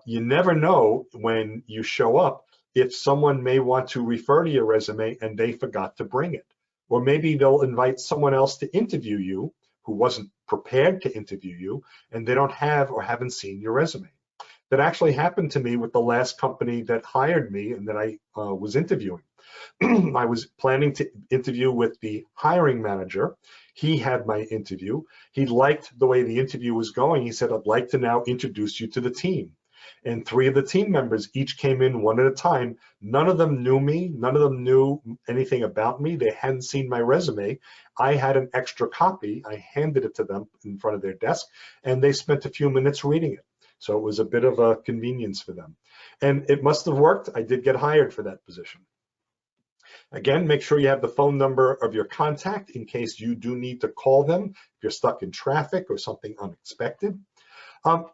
You never know when you show up if someone may want to refer to your resume and they forgot to bring it. Or maybe they'll invite someone else to interview you who wasn't prepared to interview you, and they don't have or haven't seen your resume. That actually happened to me with the last company that hired me and that I was interviewing. I was planning to interview with the hiring manager. He had my interview. He liked the way the interview was going. He said, I'd like to now introduce you to the team. And 3 of the team members each came in one at a time. None of them knew me. None of them knew anything about me. They hadn't seen my resume. I had an extra copy. I handed it to them in front of their desk, and they spent a few minutes reading it. So it was a bit of a convenience for them. And it must have worked. I did get hired for that position. Again, make sure you have the phone number of your contact in case you do need to call them if you're stuck in traffic or something unexpected.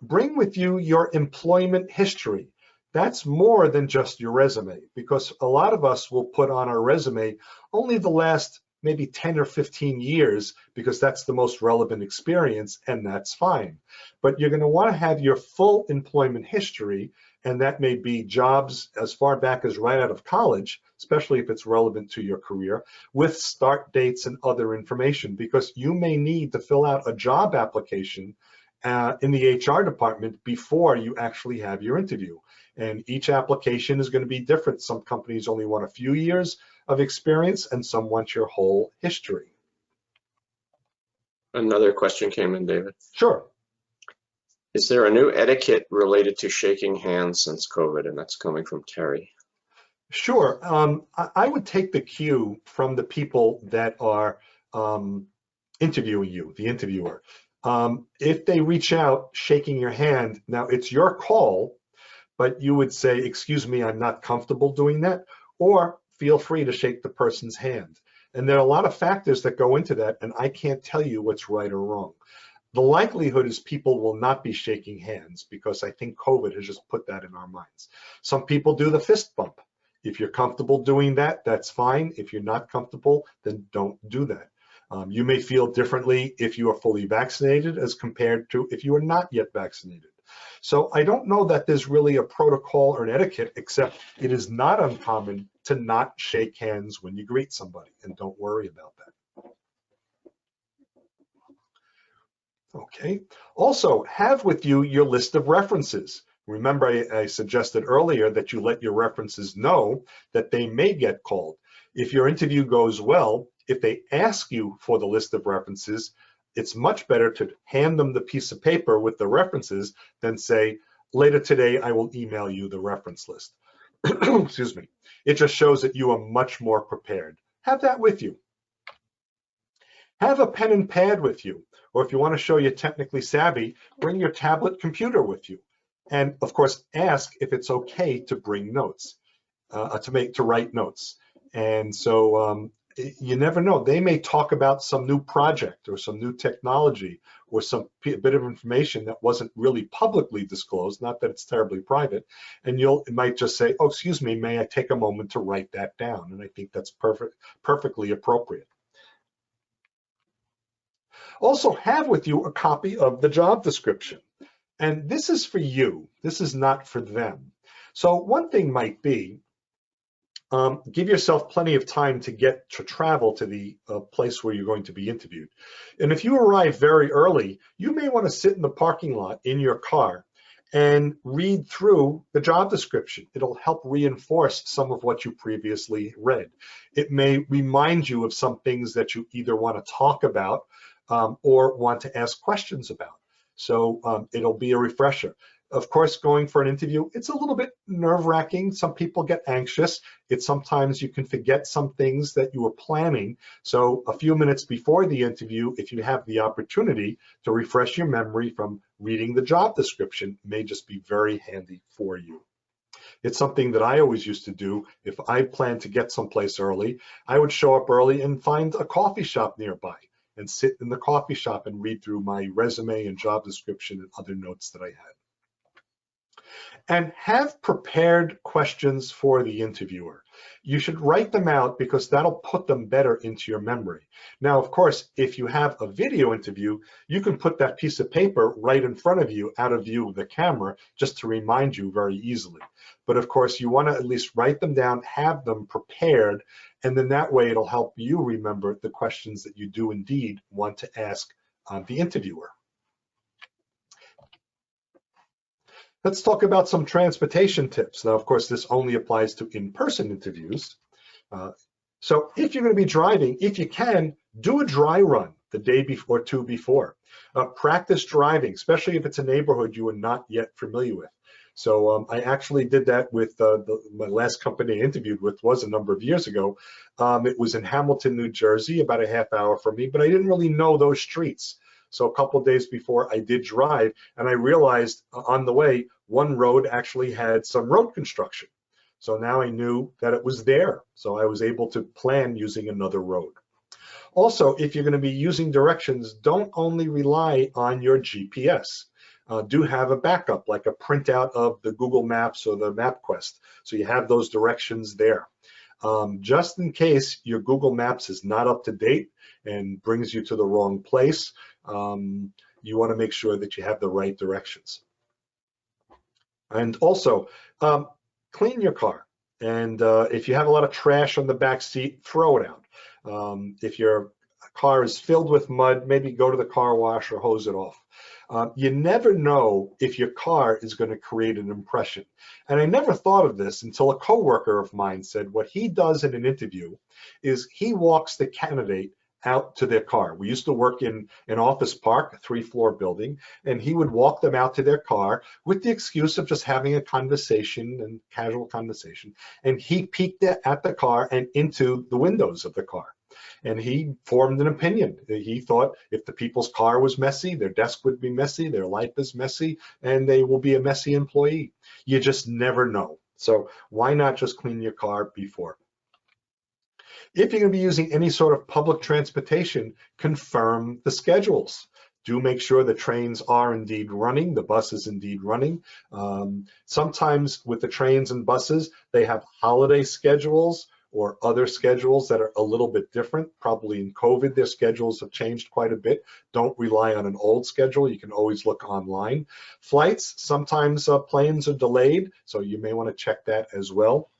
Bring with you your employment history. That's more than just your resume, because a lot of us will put on our resume only the last maybe 10 or 15 years because that's the most relevant experience, and that's fine. But you're going to want to have your full employment history, and that may be jobs as far back as right out of college, especially if it's relevant to your career, with start dates and other information, because you may need to fill out a job application in the HR department before you actually have your interview. And each application is going to be different. Some companies only want a few years of experience, and some want your whole history. Another question came in, David. Sure. Is there a new etiquette related to shaking hands since COVID? And that's coming from Terry. Sure. I would take the cue from the people that are interviewing you, the interviewer. If they reach out shaking your hand, now it's your call, but you would say, excuse me, I'm not comfortable doing that, or feel free to shake the person's hand. And there are a lot of factors that go into that, and I can't tell you what's right or wrong. The likelihood is people will not be shaking hands because I think COVID has just put that in our minds. Some people do the fist bump. If you're comfortable doing that, that's fine. If you're not comfortable, then don't do that. You may feel differently if you are fully vaccinated as compared to if you are not yet vaccinated. So I don't know that there's really a protocol or an etiquette, except it is not uncommon to not shake hands when you greet somebody, and don't worry about that. Okay. Also, have with you your list of references. Remember, I suggested earlier that you let your references know that they may get called. If your interview goes well, if they ask you for the list of references, it's much better to hand them the piece of paper with the references than say, later today, I will email you the reference list. Excuse me. It just shows that you are much more prepared. Have that with you. Have a pen and pad with you, or if you want to show you're technically savvy, bring your tablet computer with you. And of course, ask if it's okay to bring notes, to write notes. And so you never know. They may talk about some new project or some new technology or some bit of information that wasn't really publicly disclosed, not that it's terribly private, and it might just say, oh, excuse me, may I take a moment to write that down? And I think that's perfectly appropriate. Also, have with you a copy of the job description. And this is for you. This is not for them. So one thing might be, give yourself plenty of time to travel to the place where you're going to be interviewed. And if you arrive very early, you may want to sit in the parking lot in your car and read through the job description. It'll help reinforce some of what you previously read. It may remind you of some things that you either want to talk about or want to ask questions about. So it'll be a refresher. Of course, going for an interview, it's a little bit nerve-wracking. Some people get anxious. Sometimes you can forget some things that you were planning. So a few minutes before the interview, if you have the opportunity to refresh your memory from reading the job description, may just be very handy for you. It's something that I always used to do. If I planned to get someplace early, I would show up early and find a coffee shop nearby and sit in the coffee shop and read through my resume and job description and other notes that I had. And have prepared questions for the interviewer. You should write them out because that'll put them better into your memory. Now, of course, if you have a video interview, you can put that piece of paper right in front of you, out of view of the camera, just to remind you very easily. But of course, you want to at least write them down, have them prepared, and then that way it'll help you remember the questions that you do indeed want to ask the interviewer. Let's talk about some transportation tips. Now, of course, this only applies to in-person interviews, So if you're going to be driving, if you can, do a dry run the day before or two before. Practice driving, especially if it's a neighborhood you are not yet familiar with. So I actually did that with my last company I interviewed with was a number of years ago. It was in Hamilton, New Jersey, about a half hour from me, but I didn't really know those streets. So a couple of days before I did drive, and I realized on the way, one road actually had some road construction. So now I knew that it was there. So I was able to plan using another road. Also, if you're going to be using directions, don't only rely on your GPS. Do have a backup, like a printout of the Google Maps or the MapQuest. So you have those directions there. Just in case your Google Maps is not up to date and brings you to the wrong place, you want to make sure that you have the right directions. And also, clean your car. And if you have a lot of trash on the back seat, throw it out. If your car is filled with mud, maybe go to the car wash or hose it off. You never know if your car is going to create an impression. And I never thought of this until a coworker of mine said what he does in an interview is he walks the candidate out to their car. We used to work in an office park, a 3-floor building, and he would walk them out to their car with the excuse of just having a conversation and casual conversation. And he peeked at the car and into the windows of the car. And he formed an opinion. He thought if the people's car was messy, their desk would be messy, their life is messy, and they will be a messy employee. You just never know. So why not just clean your car before? If you're going to be using any sort of public transportation, confirm the schedules. Do make sure the trains are indeed running, the bus is indeed running. Sometimes with the trains and buses, they have holiday schedules or other schedules that are a little bit different. Probably in COVID, their schedules have changed quite a bit. Don't rely on an old schedule. You can always look online. Flights, sometimes planes are delayed, so you may want to check that as well.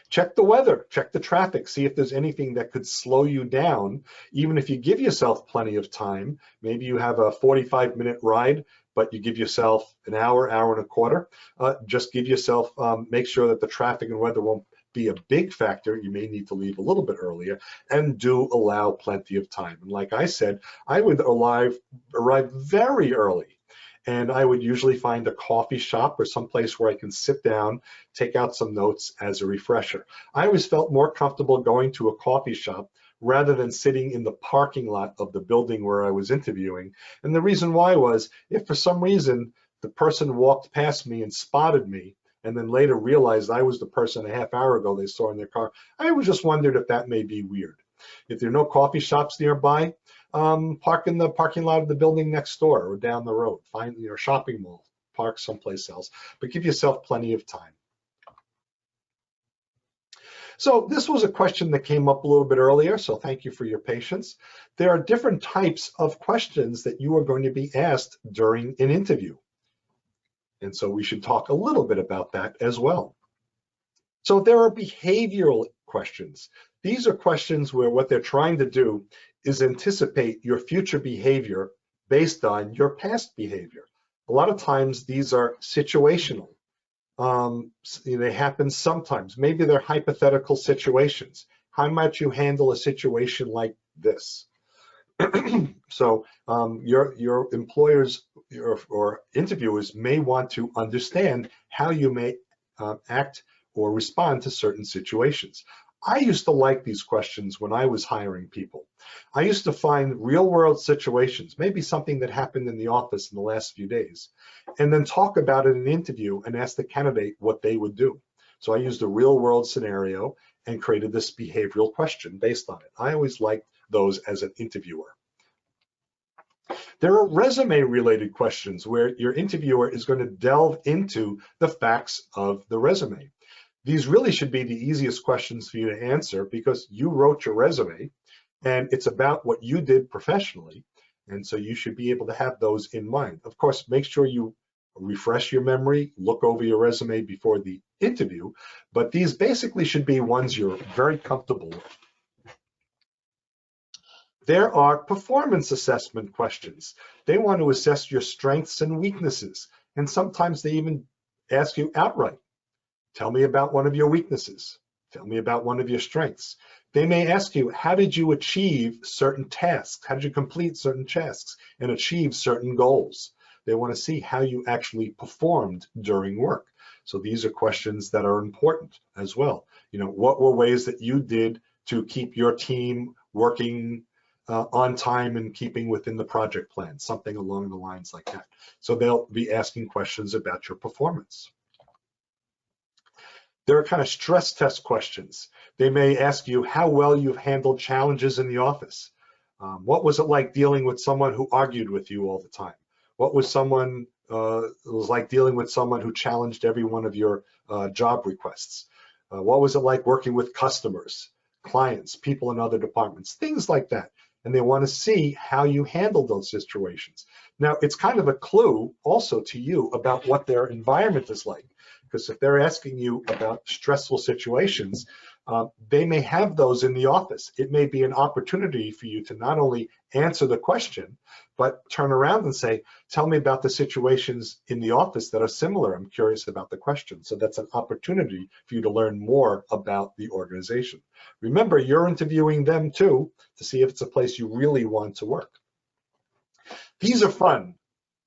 Check the weather, check the traffic, see if there's anything that could slow you down. Even if you give yourself plenty of time, maybe you have a 45-minute ride, but you give yourself an hour, hour and a quarter. Just give yourself, make sure that the traffic and weather won't be a big factor. You may need to leave a little bit earlier, and do allow plenty of time. And like I said, I would arrive very early. And I would usually find a coffee shop or someplace where I can sit down, take out some notes as a refresher. I always felt more comfortable going to a coffee shop rather than sitting in the parking lot of the building where I was interviewing. And the reason why was, if for some reason the person walked past me and spotted me, and then later realized I was the person a half hour ago they saw in their car, I was just wondered if that may be weird. If there are no coffee shops nearby, park in the parking lot of the building next door or down the road. Find your shopping mall, park someplace else, but give yourself plenty of time. So this was a question that came up a little bit earlier, so thank you for your patience. There are different types of questions that you are going to be asked during an interview. And so we should talk a little bit about that as well. So there are behavioral questions. These are questions where what they're trying to do is anticipate your future behavior based on your past behavior. A lot of times these are situational. They happen sometimes. Maybe they're hypothetical situations. How might you handle a situation like this? So your employers or interviewers may want to understand how you may act or respond to certain situations. I used to like these questions when I was hiring people. I used to find real world situations, maybe something that happened in the office in the last few days, and then talk about it in an interview and ask the candidate what they would do. So I used a real world scenario and created this behavioral question based on it. I always liked those as an interviewer. There are resume related questions where your interviewer is going to delve into the facts of the resume. These really should be the easiest questions for you to answer because you wrote your resume and it's about what you did professionally. And so you should be able to have those in mind. Of course, make sure you refresh your memory, look over your resume before the interview, but these basically should be ones you're very comfortable with. There are performance assessment questions. They want to assess your strengths and weaknesses. And sometimes they even ask you outright, tell me about one of your weaknesses. Tell me about one of your strengths. They may ask you, how did you achieve certain tasks? How did you complete certain tasks and achieve certain goals? They want to see how you actually performed during work. So these are questions that are important as well. You know, what were ways that you did to keep your team working on time and keeping within the project plan, something along the lines like that. So they'll be asking questions about your performance. There are kind of stress test questions. They may ask you how well you've handled challenges in the office. What was it like dealing with someone who argued with you all the time? What was it was like dealing with someone who challenged every one of your job requests? What was it like working with customers, clients, people in other departments, things like that. And they want to see how you handle those situations. Now, it's kind of a clue also to you about what their environment is like, because if they're asking you about stressful situations, they may have those in the office. It may be an opportunity for you to not only answer the question, but turn around and say, tell me about the situations in the office that are similar. I'm curious about the question. So that's an opportunity for you to learn more about the organization. Remember, you're interviewing them too to see if it's a place you really want to work. These are fun.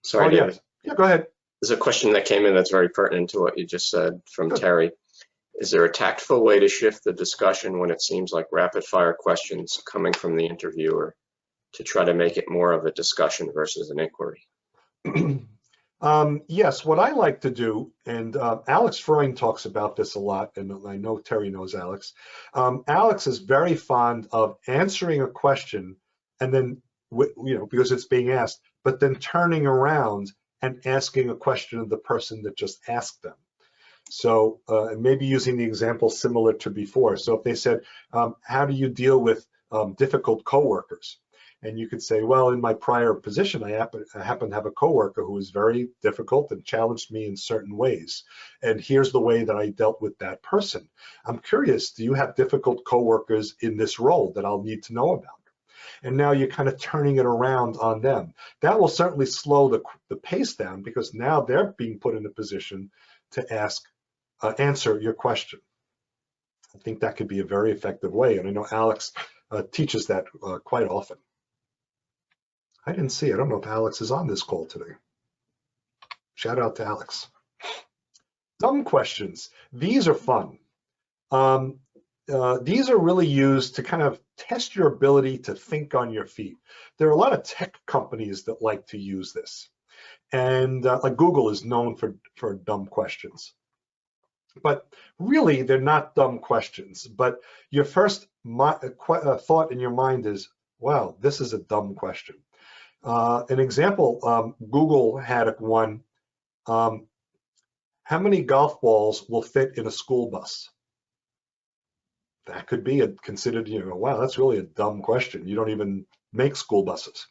Sorry, David. Yes. Yeah, go ahead. There's a question that came in that's very pertinent to what you just said from Terry. Is there a tactful way to shift the discussion when it seems like rapid fire questions coming from the interviewer to try to make it more of a discussion versus an inquiry? Yes, what I like to do, and Alex Freund talks about this a lot, and I know Terry knows Alex. Alex is very fond of answering a question and then, because it's being asked, but then turning around and asking a question of the person that just asked them. So maybe using the example similar to before. So if they said, how do you deal with difficult coworkers? And you could say, well, in my prior position, I happen to have a coworker who was very difficult and challenged me in certain ways. And here's the way that I dealt with that person. I'm curious, do you have difficult coworkers in this role that I'll need to know about? And now you're kind of turning it around on them. That will certainly slow the pace down, because now they're being put in a position to answer your question. I think that could be a very effective way. And I know Alex teaches that quite often. I didn't see, I don't know if Alex is on this call today. Shout out to Alex. Dumb questions. These are fun. These are really used to kind of test your ability to think on your feet. There are a lot of tech companies that like to use this. And like Google is known for dumb questions. But really, they're not dumb questions. But your first thought in your mind is, wow, this is a dumb question. An example, Google had one, how many golf balls will fit in a school bus? That could be considered, wow, that's really a dumb question. You don't even make school buses.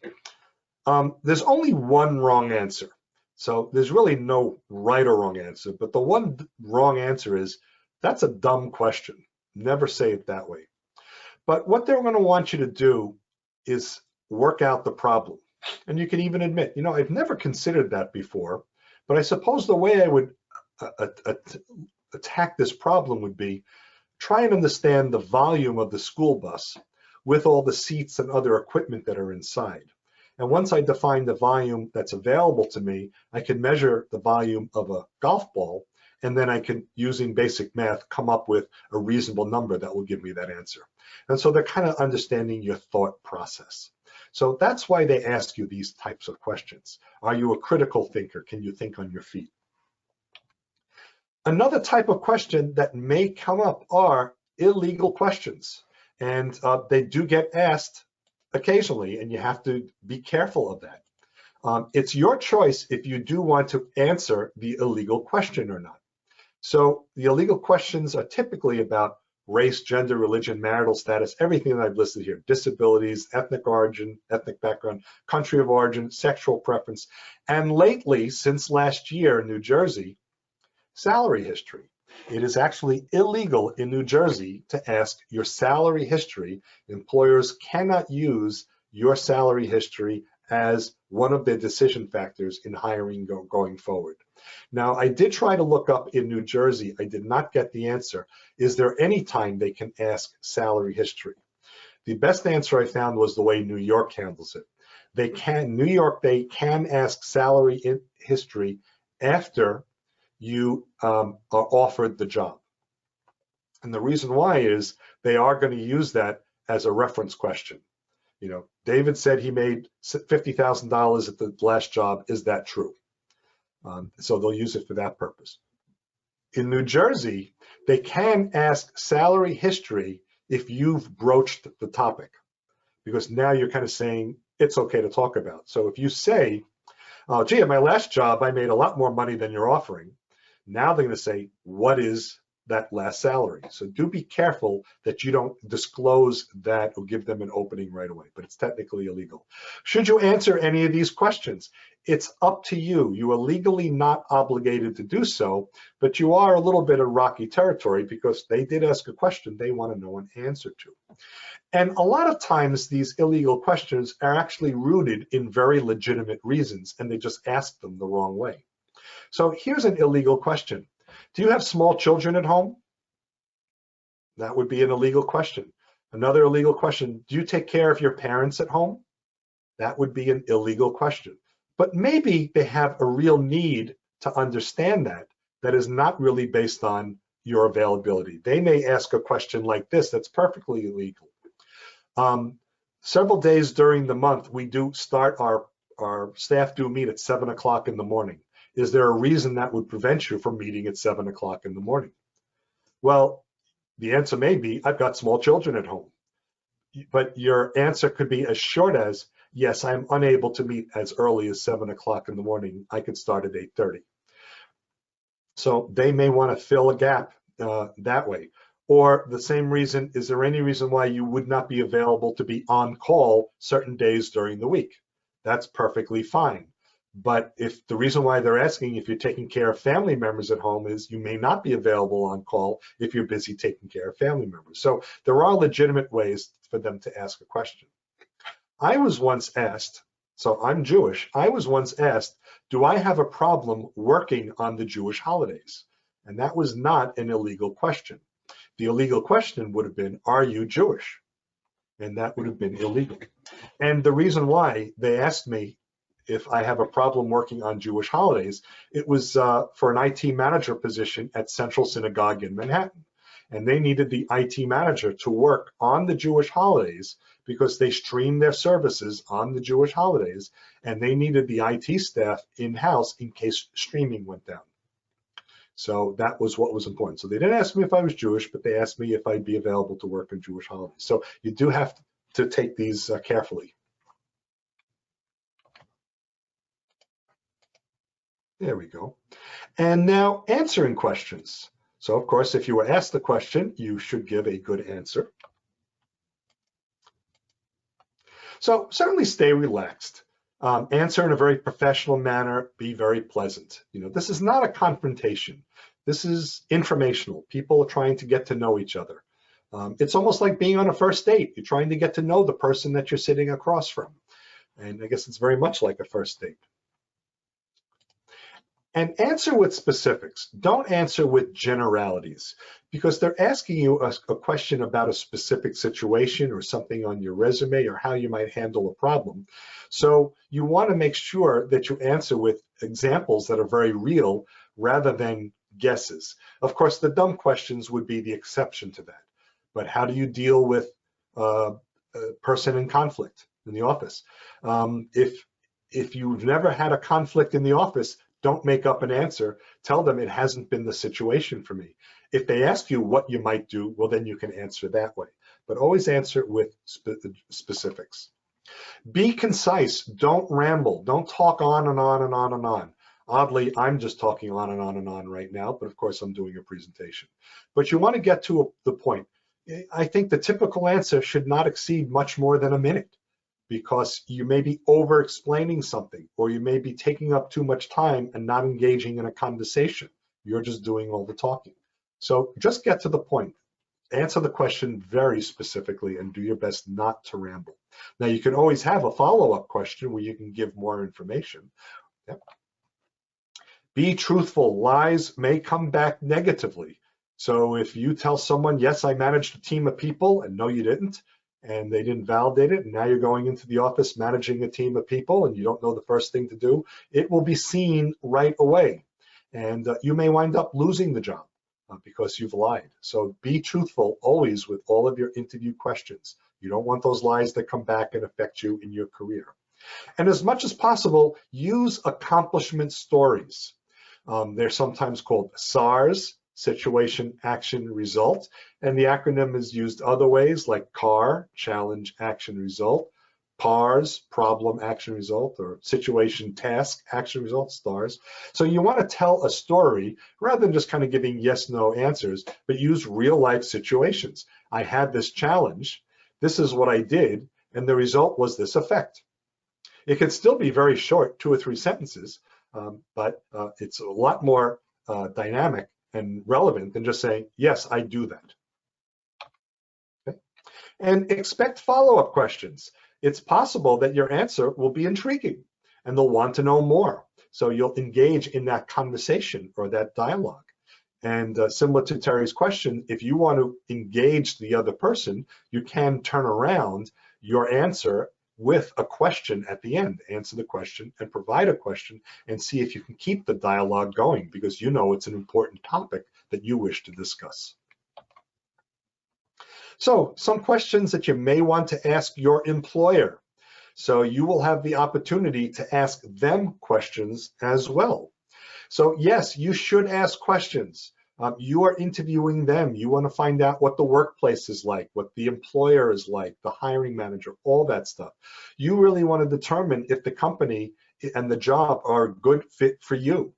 There's only one wrong answer. So there's really no right or wrong answer, but the one wrong answer is, that's a dumb question. Never say it that way. But what they're going to want you to do is work out the problem. And you can even admit, I've never considered that before, but I suppose the way I would attack this problem would be try and understand the volume of the school bus with all the seats and other equipment that are inside. And once I define the volume that's available to me, I can measure the volume of a golf ball, and then I can, using basic math, come up with a reasonable number that will give me that answer. And so they're kind of understanding your thought process. So that's why they ask you these types of questions. Are you a critical thinker? Can you think on your feet? Another type of question that may come up are illegal questions. And they do get asked occasionally, and you have to be careful of that. It's your choice if you do want to answer the illegal question or not. So the illegal questions are typically about race, gender, religion, marital status, everything that I've listed here, disabilities, ethnic origin, ethnic background, country of origin, sexual preference, and lately, since last year in New Jersey, salary history. It is actually illegal in New Jersey to ask your salary history. Employers cannot use your salary history as one of the decision factors in hiring going forward. Now, I did try to look up in New Jersey. I did not get the answer. Is there any time they can ask salary history? The best answer I found was the way New York handles it. They can ask salary history after you are offered the job. And the reason why is they are going to use that as a reference question. You know, David said he made $50,000 at the last job. Is that true? So they'll use it for that purpose. In New Jersey, they can ask salary history if you've broached the topic, because now you're kind of saying it's okay to talk about. So if you say, oh, gee, at my last job, I made a lot more money than you're offering. Now they're going to say, what is that last salary? So do be careful that you don't disclose that or give them an opening right away, but it's technically illegal. Should you answer any of these questions? It's up to you. You are legally not obligated to do so, but you are a little bit of rocky territory because they did ask a question they want to know an answer to. And a lot of times these illegal questions are actually rooted in very legitimate reasons, and they just ask them the wrong way. So here's an illegal question. Do you have small children at home? That would be an illegal question. Another illegal question, do you take care of your parents at home? That would be an illegal question. But maybe they have a real need to understand that is not really based on your availability. They may ask a question like this that's perfectly illegal. Several days during the month, we do start our staff do meet at 7 o'clock in the morning. Is there a reason that would prevent you from meeting at 7 o'clock in the morning? Well, the answer may be, I've got small children at home. But your answer could be as short as, yes, I'm unable to meet as early as 7 o'clock in the morning. I could start at 8:30. So they may want to fill a gap that way. Or the same reason, is there any reason why you would not be available to be on call certain days during the week? That's perfectly fine. But if the reason why they're asking if you're taking care of family members at home is you may not be available on call if you're busy taking care of family members. So there are legitimate ways for them to ask a question. I was once asked, so I'm Jewish, I was once asked, do I have a problem working on the Jewish holidays? And that was not an illegal question. The illegal question would have been, are you Jewish? And that would have been illegal. And the reason why they asked me if I have a problem working on Jewish holidays, it was for an IT manager position at Central Synagogue in Manhattan. And they needed the IT manager to work on the Jewish holidays because they stream their services on the Jewish holidays, and they needed the IT staff in-house in case streaming went down. So that was what was important. So they didn't ask me if I was Jewish, but they asked me if I'd be available to work on Jewish holidays. So you do have to take these carefully. There we go. And now answering questions. So of course, if you were asked the question, you should give a good answer. So certainly stay relaxed. Answer in a very professional manner, be very pleasant. You know, this is not a confrontation. This is informational. People are trying to get to know each other. It's almost like being on a first date. You're trying to get to know the person that you're sitting across from. And I guess it's very much like a first date. And answer with specifics. Don't answer with generalities, because they're asking you a question about a specific situation or something on your resume or how you might handle a problem. So you want to make sure that you answer with examples that are very real rather than guesses. Of course, the dumb questions would be the exception to that. But how do you deal with a person in conflict in the office? If you've never had a conflict in the office, don't make up an answer. Tell them it hasn't been the situation for me. If they ask you what you might do, well, then you can answer that way. But always answer with specifics. Be concise. Don't ramble. Don't talk on and on and on and on. Oddly, I'm just talking on and on and on right now, but of course I'm doing a presentation. But you want to get to the point. I think the typical answer should not exceed much more than a minute, because you may be over-explaining something, or you may be taking up too much time and not engaging in a conversation. You're just doing all the talking. So just get to the point. answer the question very specifically and do your best not to ramble. Now, you can always have a follow-up question where you can give more information. Yep. Be truthful. Lies may come back negatively. So if you tell someone, yes, I managed a team of people, and no, you didn't, and they didn't validate it, and now you're going into the office managing a team of people, and you don't know the first thing to do, it will be seen right away. And you may wind up losing the job because you've lied. So be truthful always with all of your interview questions. You don't want those lies that come back and affect you in your career. And as much as possible, use accomplishment stories. They're sometimes called SARS, Situation, Action, Result. And the acronym is used other ways like CAR, Challenge, Action, Result, PARS, Problem, Action, Result, or Situation, Task, Action, Result, STARS. So you want to tell a story rather than just kind of giving yes, no answers, but use real life situations. I had this challenge, this is what I did, and the result was this effect. It could still be very short, 2 or 3 sentences, but it's a lot more dynamic and relevant than just saying, yes, I do that. Okay. And expect follow-up questions. It's possible that your answer will be intriguing and they'll want to know more. So you'll engage in that conversation or that dialogue. And similar to Terry's question, if you want to engage the other person, you can turn around your answer with a question at the end. Answer the question and provide a question and see if you can keep the dialogue going because you know it's an important topic that you wish to discuss. So some questions that you may want to ask your employer. So you will have the opportunity to ask them questions as well. So yes, you should ask questions. You are interviewing them. You want to find out what the workplace is like, what the employer is like, the hiring manager, all that stuff. You really want to determine if the company and the job are a good fit for you.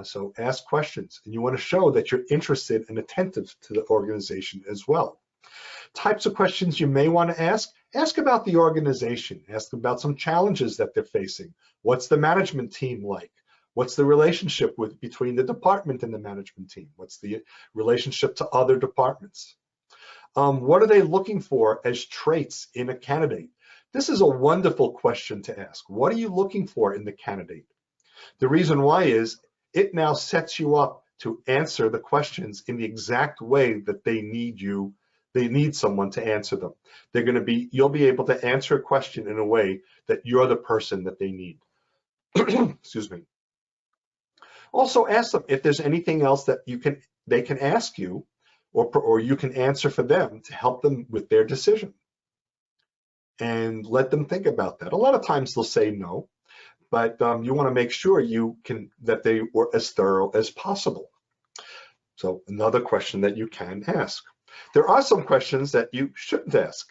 So ask questions, and you want to show that you're interested and attentive to the organization as well. Types of questions you may want to ask about the organization, ask about some challenges that they're facing. What's the management team like? What's the relationship between the department and the management team? What's the relationship to other departments? What are they looking for as traits in a candidate? This is a wonderful question to ask. What are you looking for in the candidate? The reason why is it now sets you up to answer the questions in the exact way that they need you. They need someone to answer them. You'll be able to answer a question in a way that you're the person that they need. Excuse me. Also ask them if there's anything else that they can ask you or you can answer for them to help them with their decision. And let them think about that. A lot of times they'll say no, but you want to make sure that they were as thorough as possible. So another question that you can ask. There are some questions that you shouldn't ask.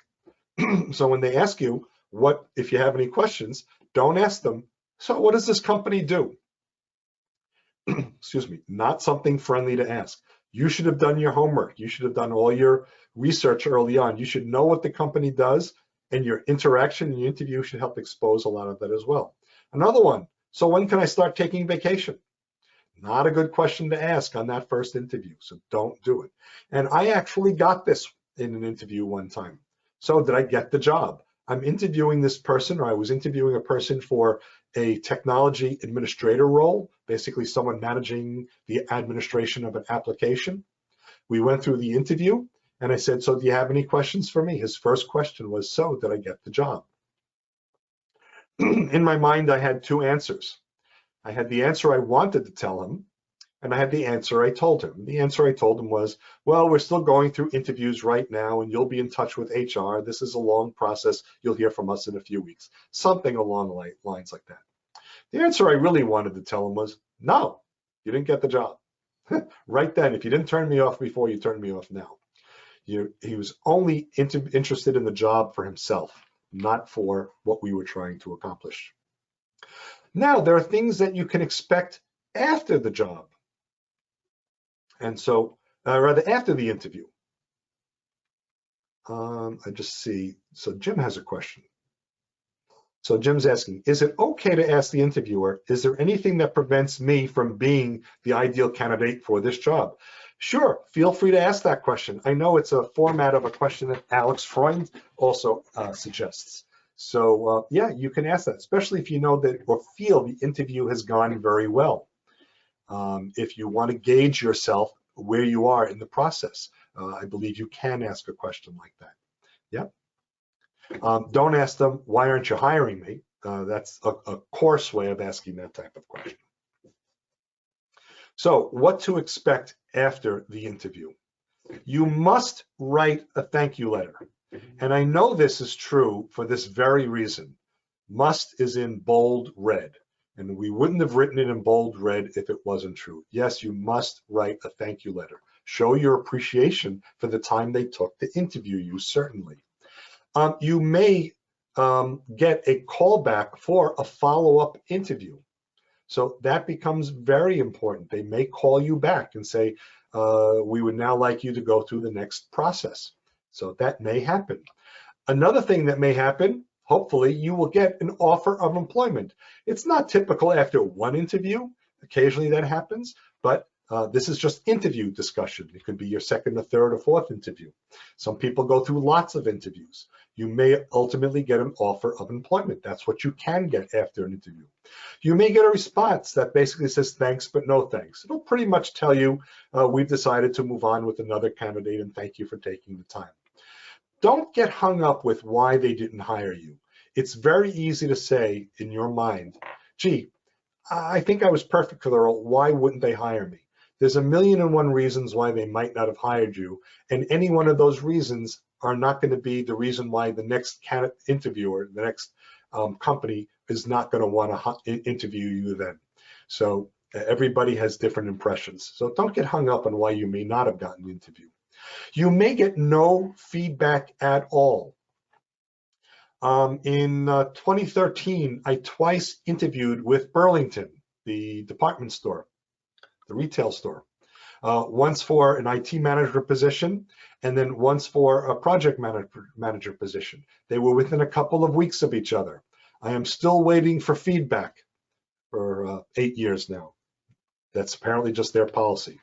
So when they ask you, if you have any questions, don't ask them, so what does this company do? Excuse me, not something friendly to ask. You should have done your homework. You should have done all your research early on. You should know what the company does, and your interaction and your interview should help expose a lot of that as well. Another one, so when can I start taking vacation? Not a good question to ask on that first interview, so don't do it. And I actually got this in an interview one time. So did I get the job? I'm interviewing this person, or I was interviewing a person for a technology administrator role, basically someone managing the administration of an application. We went through the interview, and I said, so do you have any questions for me? His first question was, so did I get the job? In my mind, I had 2 answers. I had the answer I wanted to tell him, and I had the answer I told him. The answer I told him was, well, we're still going through interviews right now, and you'll be in touch with HR. This is a long process. You'll hear from us in a few weeks. Something along the lines like that. The answer I really wanted to tell him was, no, you didn't get the job. Right then, if you didn't turn me off before, you turned me off now. He was only interested in the job for himself, not for what we were trying to accomplish. Now, there are things that you can expect after the job. And so, rather after the interview. I just see, so Jim has a question. So Jim's asking, is it okay to ask the interviewer, is there anything that prevents me from being the ideal candidate for this job? Sure, feel free to ask that question. I know it's a format of a question that Alex Freund also suggests. So yeah, you can ask that, especially if you know that or feel the interview has gone very well. If you want to gauge yourself where you are in the process, I believe you can ask a question like that. Yeah. Don't ask them, why aren't you hiring me? That's a coarse way of asking that type of question. So what to expect after the interview? You must write a thank you letter. And I know this is true for this very reason. Must is in bold red. And we wouldn't have written it in bold red if it wasn't true. Yes, you must write a thank you letter. Show your appreciation for the time they took to interview you, certainly. You may get a callback for a follow-up interview. So that becomes very important. They may call you back and say, we would now like you to go through the next process. So that may happen. Another thing that may happen, hopefully, you will get an offer of employment. It's not typical after one interview. Occasionally that happens, but this is just interview discussion. It could be your second or third or fourth interview. Some people go through lots of interviews. You may ultimately get an offer of employment. That's what you can get after an interview. You may get a response that basically says thanks, but no thanks. It'll pretty much tell you we've decided to move on with another candidate and thank you for taking the time. Don't get hung up with why they didn't hire you. It's very easy to say in your mind, gee, I think I was perfect for the role. Why wouldn't they hire me? There's 1,000,001 reasons why they might not have hired you, and any one of those reasons are not going to be the reason why the next interviewer, the next company is not going to want to interview you then. So everybody has different impressions. So don't get hung up on why you may not have gotten an interview. You may get no feedback at all. In 2013, I twice interviewed with Burlington, the department store, the retail store. Once for an IT manager position, and then once for a project manager position. They were within a couple of weeks of each other. I am still waiting for feedback for 8 years now. That's apparently just their policy.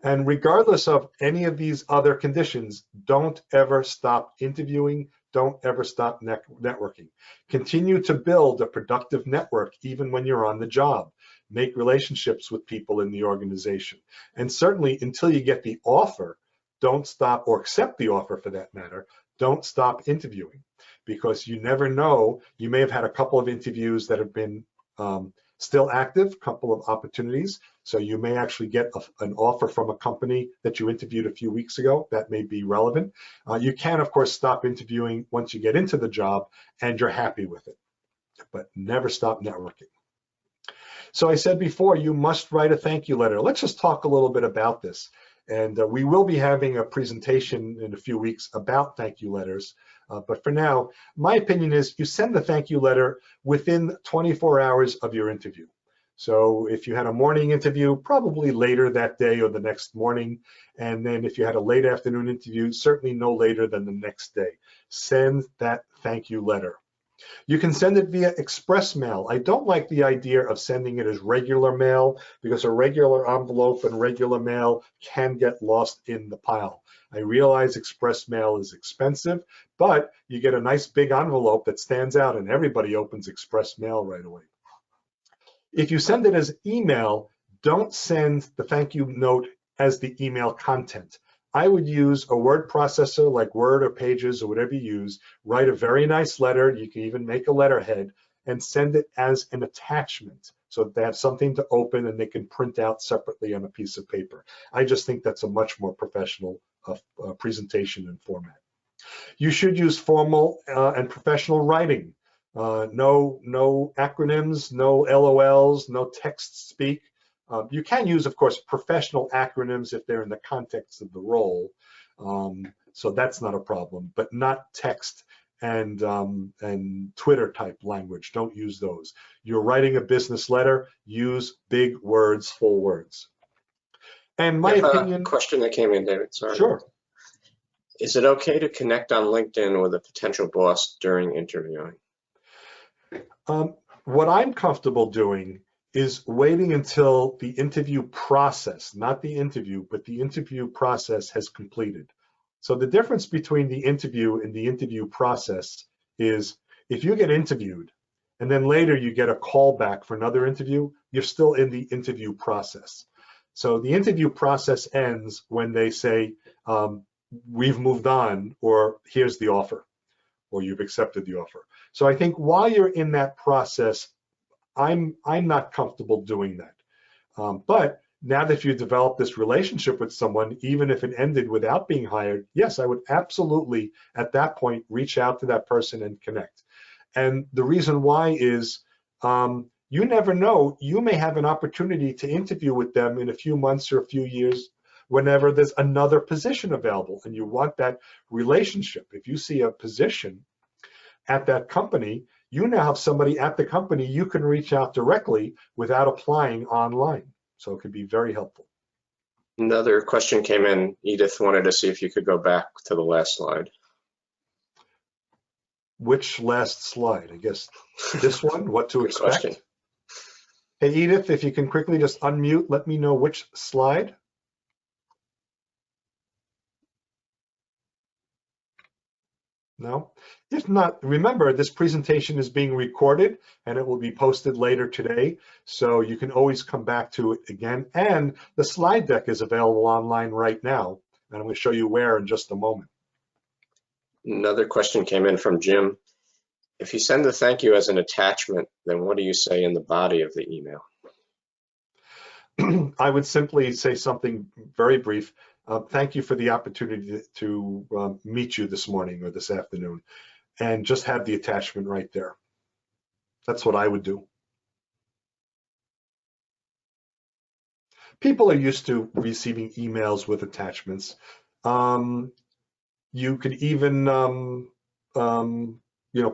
And regardless of any of these other conditions, don't ever stop interviewing. Don't ever stop networking. Continue to build a productive network even when you're on the job. Make relationships with people in the organization. And certainly until you get the offer, don't stop, or accept the offer for that matter, don't stop interviewing, because you never know. You may have had a couple of interviews that have been still active, couple of opportunities. So you may actually get an offer from a company that you interviewed a few weeks ago. That may be relevant. You can, of course, stop interviewing once you get into the job and you're happy with it, but never stop networking. So I said before, you must write a thank you letter. Let's just talk a little bit about this. And we will be having a presentation in a few weeks about thank you letters. But for now, my opinion is you send the thank you letter within 24 hours of your interview. So if you had a morning interview, probably later that day or the next morning. And then if you had a late afternoon interview, certainly no later than the next day. Send that thank you letter. You can send it via express mail. I don't like the idea of sending it as regular mail, because a regular envelope and regular mail can get lost in the pile. I realize express mail is expensive, but you get a nice big envelope that stands out and everybody opens express mail right away. If you send it as email, don't send the thank you note as the email content. I would use a word processor like Word or Pages or whatever you use, write a very nice letter, you can even make a letterhead, and send it as an attachment so that they have something to open and they can print out separately on a piece of paper. I just think that's a much more professional presentation and format. You should use formal and professional writing. No acronyms, no LOLs, no text speak. You can use, of course, professional acronyms if they're in the context of the role. So that's not a problem, but not text and Twitter type language. Don't use those. You're writing a business letter, use big words, full words. And my opinion. Question that came in, David, sorry. Sure. Is it okay to connect on LinkedIn with a potential boss during interviewing? What I'm comfortable doing is waiting until the interview process, not the interview, but the interview process has completed. So the difference between the interview and the interview process is if you get interviewed and then later you get a call back for another interview, you're still in the interview process. So the interview process ends when they say, we've moved on, or here's the offer, or you've accepted the offer. So I think while you're in that process, I'm not comfortable doing that. But now that you develop this relationship with someone, even if it ended without being hired, yes, I would absolutely at that point reach out to that person and connect. And the reason why is you never know, you may have an opportunity to interview with them in a few months or a few years whenever there's another position available and you want that relationship. If you see a position at that company, you now have somebody at the company you can reach out directly without applying online. So it could be very helpful. Another question came in. Edith wanted to see if you could go back to the last slide. Which last slide? I guess this one, what to Good expect. question. Hey, Edith, if you can quickly just unmute, let me know which slide. No? If not, remember this presentation is being recorded and it will be posted later today. So you can always come back to it again. And the slide deck is available online right now. And I'm going to show you where in just a moment. Another question came in from Jim. If you send the thank you as an attachment, then what do you say in the body of the email? I would simply say something very brief. Thank you for the opportunity to meet you this morning or this afternoon, and just have the attachment right there. That's what I would do. People are used to receiving emails with attachments. You could even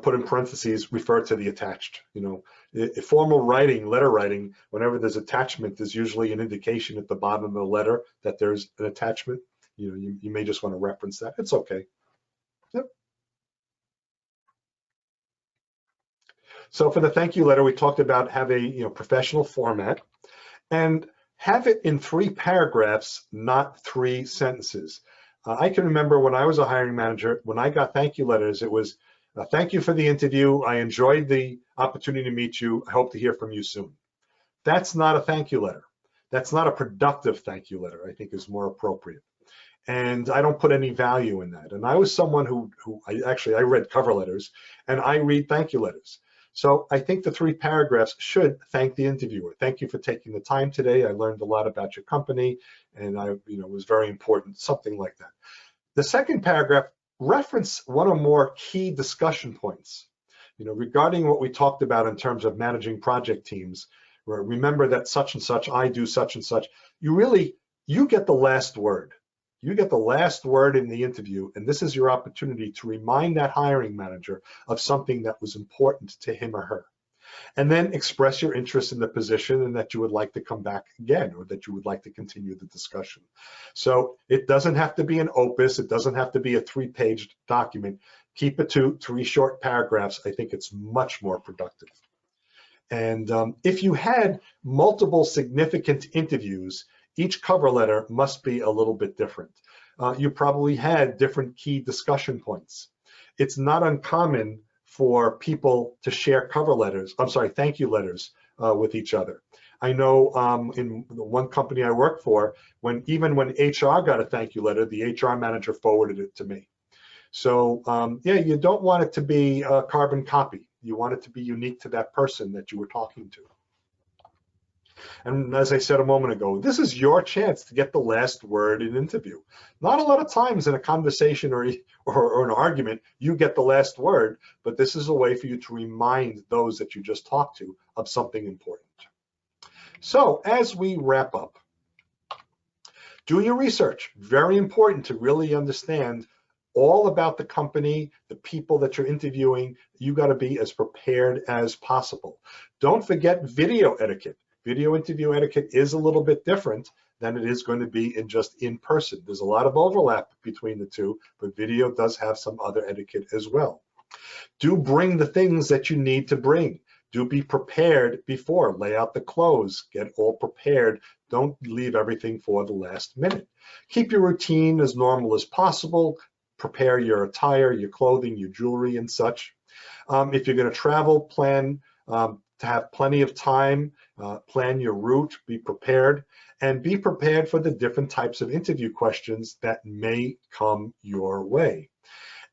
put in parentheses, refer to the attached. Formal writing, letter writing, whenever there's attachment, there's usually an indication at the bottom of the letter that there's an attachment. You may just want to reference that. It's okay. Yep. So for the thank you letter, we talked about have a professional format and have it in 3 paragraphs, not 3 sentences. I can remember when I was a hiring manager, when I got thank you letters, it was, thank you for the interview. I enjoyed the opportunity to meet you. I hope to hear from you soon. That's not a thank you letter. That's not a productive thank you letter, I think is more appropriate. And I don't put any value in that. And I was someone who I read cover letters and I read thank you letters. So I think the 3 paragraphs should thank the interviewer. Thank you for taking the time today. I learned a lot about your company and it was very important, something like that. The second paragraph, reference one or more key discussion points, regarding what we talked about in terms of managing project teams. Remember that such and such, I do such and such. You get the last word. You get the last word in the interview, and this is your opportunity to remind that hiring manager of something that was important to him or her. And then express your interest in the position and that you would like to come back again, or that you would like to continue the discussion. So it doesn't have to be an opus. It doesn't have to be a 3-page document. Keep it to 3 short paragraphs. I think it's much more productive. And if you had multiple significant interviews, each cover letter must be a little bit different. You probably had different key discussion points. It's not uncommon for people to share thank you letters with each other. I know in the one company I worked for, even when HR got a thank you letter, the HR manager forwarded it to me. So you don't want it to be a carbon copy. You want it to be unique to that person that you were talking to. And as I said a moment ago, this is your chance to get the last word in an interview. Not a lot of times in a conversation or an argument, you get the last word, but this is a way for you to remind those that you just talked to of something important. So as we wrap up, do your research. Very important to really understand all about the company, the people that you're interviewing. You got to be as prepared as possible. Don't forget video etiquette. Video interview etiquette is a little bit different than it is going to be in person. There's a lot of overlap between the two, but video does have some other etiquette as well. Do bring the things that you need to bring. Do be prepared before. Lay out the clothes. Get all prepared. Don't leave everything for the last minute. Keep your routine as normal as possible. Prepare your attire, your clothing, your jewelry, and such. If you're going to travel, plan to have plenty of time. Plan your route. Be prepared. And be prepared for the different types of interview questions that may come your way.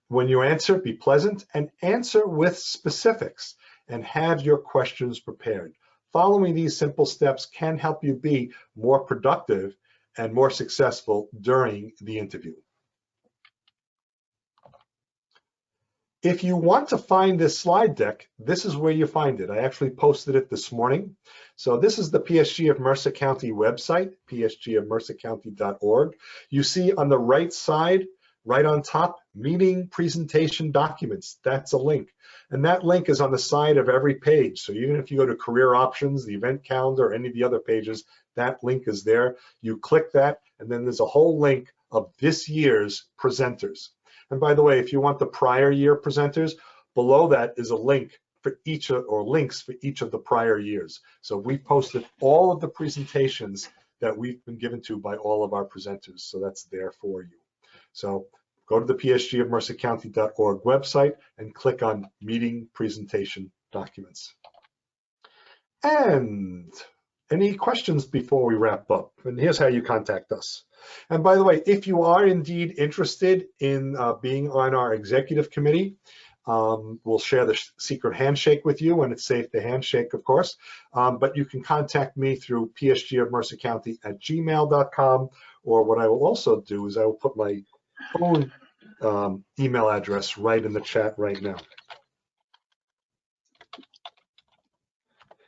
When you answer, be pleasant and answer with specifics and have your questions prepared. Following these simple steps can help you be more productive and more successful during the interview. If you want to find this slide deck, this is where you find it. I actually posted it this morning. So this is the PSG of Mercer County website, psgofmercercounty.org. You see on the right side, right on top, meeting presentation documents. That's a link. And that link is on the side of every page. So even if you go to career options, the event calendar, any of the other pages, that link is there. You click that, and then there's a whole link of this year's presenters. And by the way, if you want the prior year presenters, below that is a link for each of, or links for each of the prior years. So we posted all of the presentations that we've been given to by all of our presenters. So that's there for you. So go to the psgofmercercounty.org website and click on meeting presentation documents. And any questions before we wrap up? And here's how you contact us. And by the way, if you are indeed interested in being on our executive committee, we'll share the secret handshake with you when it's safe to handshake, of course. But you can contact me through psgofmercercounty@gmail.com, or what I will also do is I will put my own email address right in the chat right now.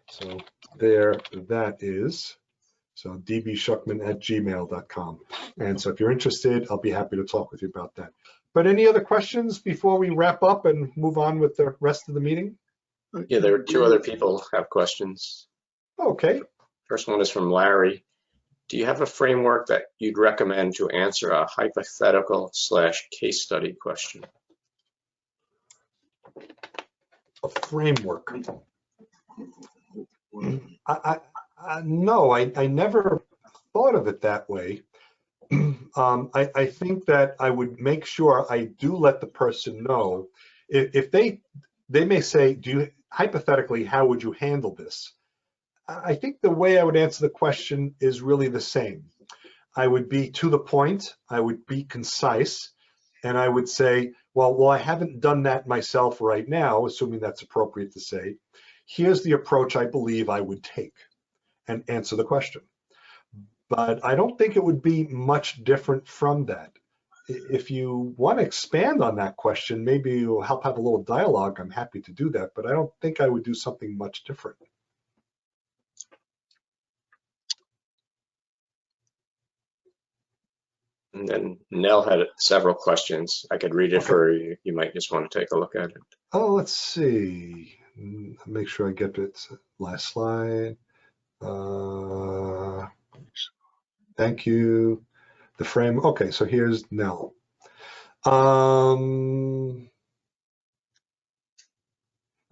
So there that is. So dbshuckman@gmail.com. And so if you're interested, I'll be happy to talk with you about that. But any other questions before we wrap up and move on with the rest of the meeting? Yeah, there are two other people have questions. Okay. First one is from Larry. Do you have a framework that you'd recommend to answer a hypothetical/case study question? A framework. No, I never thought of it that way. I think that I would make sure I do let the person know. If they may say, hypothetically, how would you handle this? I think the way I would answer the question is really the same. I would be to the point, I would be concise, and I would say, well, I haven't done that myself right now, assuming that's appropriate to say. Here's the approach I believe I would take, and answer the question. But I don't think it would be much different from that. If you want to expand on that question, maybe you'll help have a little dialogue. I'm happy to do that, but I don't think I would do something much different. And then Nell had several questions. I could read it for you. You might just want to take a look at it. Oh, let's see. Make sure I get it. Last slide. Thank you. The frame. Okay, so here's Nell. Oh,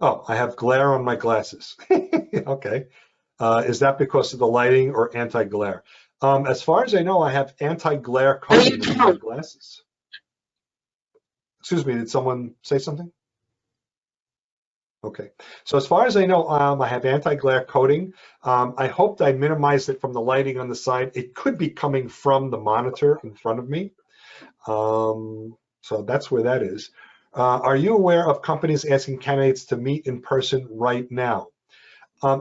I have glare on my glasses. Okay. Is that because of the lighting or anti-glare? As far as I know, I have anti-glare coating in my glasses. Excuse me, did someone say something? Okay, so as far as I know, I have anti-glare coating. I hoped I minimized it from the lighting on the side. It could be coming from the monitor in front of me. So that's where that is. Are you aware of companies asking candidates to meet in person right now?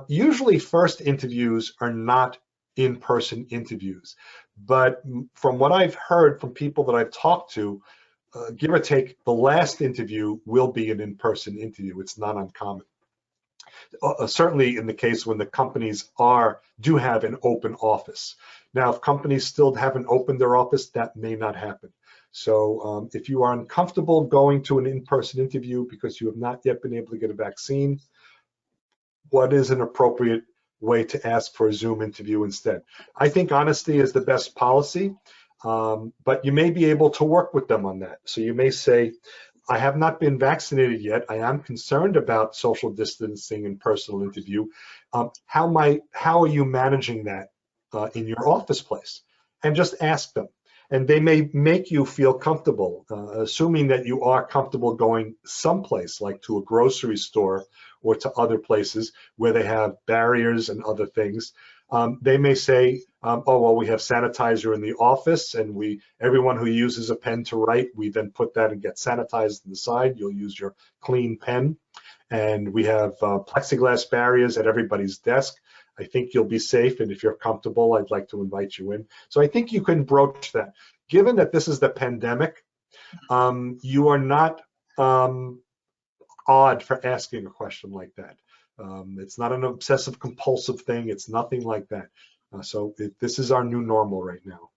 Usually first interviews are not in-person interviews, but from what I've heard from people that I've talked to, give or take, the last interview will be an in-person interview. It's not uncommon. Certainly in the case when the companies do have an open office. Now, if companies still haven't opened their office, that may not happen. So if you are uncomfortable going to an in-person interview because you have not yet been able to get a vaccine, what is an appropriate way to ask for a Zoom interview instead? I think honesty is the best policy. But you may be able to work with them on that. So you may say, I have not been vaccinated yet. I am concerned about social distancing and personal interview. How are you managing that in your office place? And just ask them. And they may make you feel comfortable, assuming that you are comfortable going someplace like to a grocery store or to other places where they have barriers and other things. They may say, oh, well, we have sanitizer in the office, and everyone who uses a pen to write, we then put that and get sanitized on the side. You'll use your clean pen. And we have plexiglass barriers at everybody's desk. I think you'll be safe, and if you're comfortable, I'd like to invite you in. So I think you can broach that. Given that this is the pandemic, you are not odd for asking a question like that. It's not an obsessive compulsive thing. It's nothing like that. This is our new normal right now.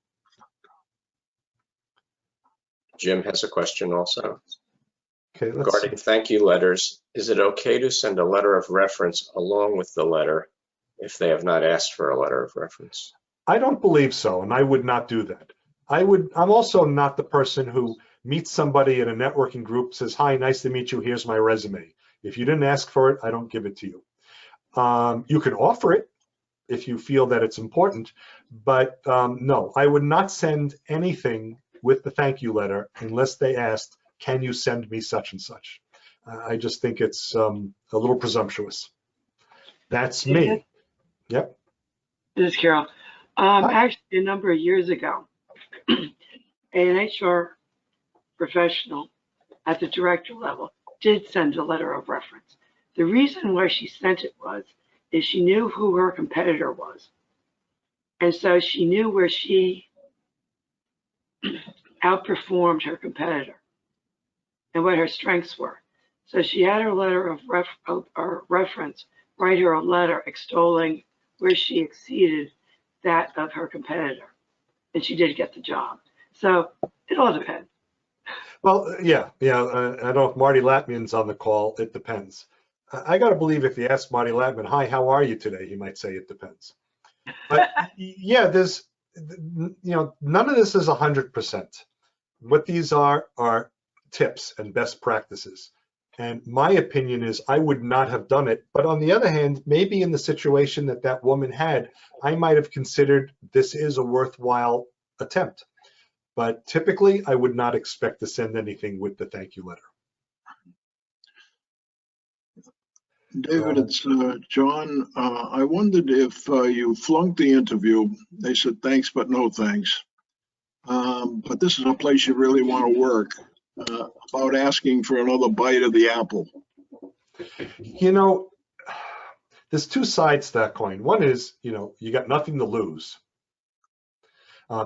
Jim has a question also. Okay, Regarding thank you letters, is it okay to send a letter of reference along with the letter if they have not asked for a letter of reference? I don't believe so, and I would not do that. I'm also not the person who meets somebody in a networking group, says, hi, nice to meet you, here's my resume. If you didn't ask for it, I don't give it to you. You can offer it if you feel that it's important, but no, I would not send anything with the thank you letter unless they asked, can you send me such and such? I just think it's a little presumptuous. That's me. Yep. This is Carol. Actually, a number of years ago, an HR professional at the director level did send a letter of reference. The reason why she sent it is she knew who her competitor was. And so she knew where she outperformed her competitor and what her strengths were. So she had her letter of reference, write her a letter extolling where she exceeded that of her competitor. And she did get the job. So it all depends. Well, yeah. I don't know if Marty Latman's on the call. It depends. I got to believe if you ask Marty Latman, hi, how are you today? He might say it depends. But yeah, there's, none of this is 100%. What these are tips and best practices. And my opinion is I would not have done it. But on the other hand, maybe in the situation that woman had, I might have considered this is a worthwhile attempt. But typically, I would not expect to send anything with the thank you letter. David, it's John. I wondered if you flunked the interview. They said thanks, but no thanks. But this is a place you really want to work. About asking for another bite of the apple. There's two sides to that coin. One is, you got nothing to lose.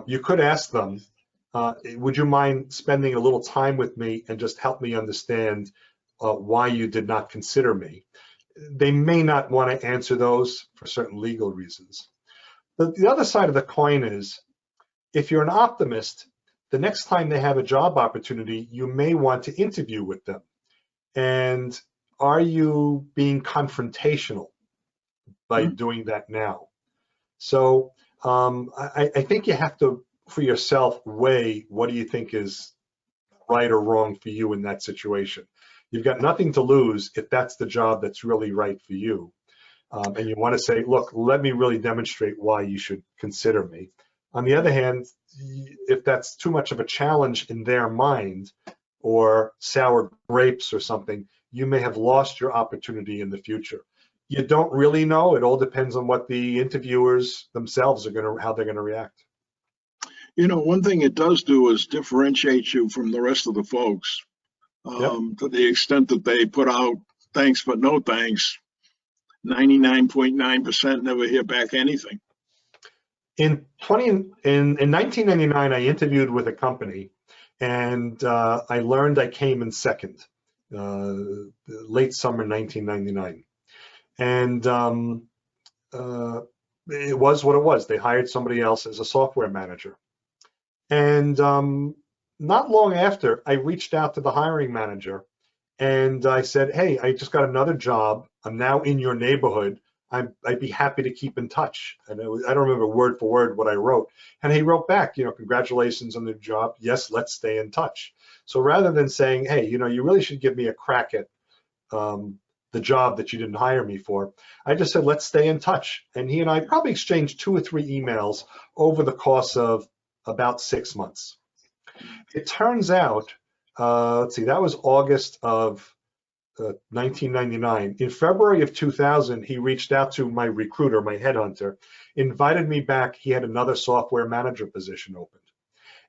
You could ask them, would you mind spending a little time with me and just help me understand why you did not consider me? They may not want to answer those for certain legal reasons. The other side of the coin is, if you're an optimist, the next time they have a job opportunity, you may want to interview with them. And are you being confrontational by doing that now? So I think you have to, for yourself, weigh what do you think is right or wrong for you in that situation. You've got nothing to lose if that's the job that's really right for you. And you want to say, look, let me really demonstrate why you should consider me. On the other hand, if that's too much of a challenge in their mind, or sour grapes or something, you may have lost your opportunity in the future. You don't really know. It all depends on what the interviewers themselves how they're going to react. One thing it does do is differentiate you from the rest of the folks. Yep. To the extent that they put out thanks, but no thanks, 99.9% never hear back anything. In 1999, I interviewed with a company, and I learned I came in second, late summer 1999. And it was what it was. They hired somebody else as a software manager. And not long after, I reached out to the hiring manager, and I said, hey, I just got another job. I'm now in your neighborhood. I'd be happy to keep in touch. And I don't remember word for word what I wrote. And he wrote back, congratulations on the job. Yes, let's stay in touch. So rather than saying, hey, you know, you really should give me a crack at the job that you didn't hire me for, I just said, let's stay in touch. And he and I probably exchanged 2 or 3 emails over the course of about 6 months. It turns out, let's see, that was August of 1999. In February of 2000, he reached out to my recruiter, my headhunter, invited me back. He had another software manager position opened.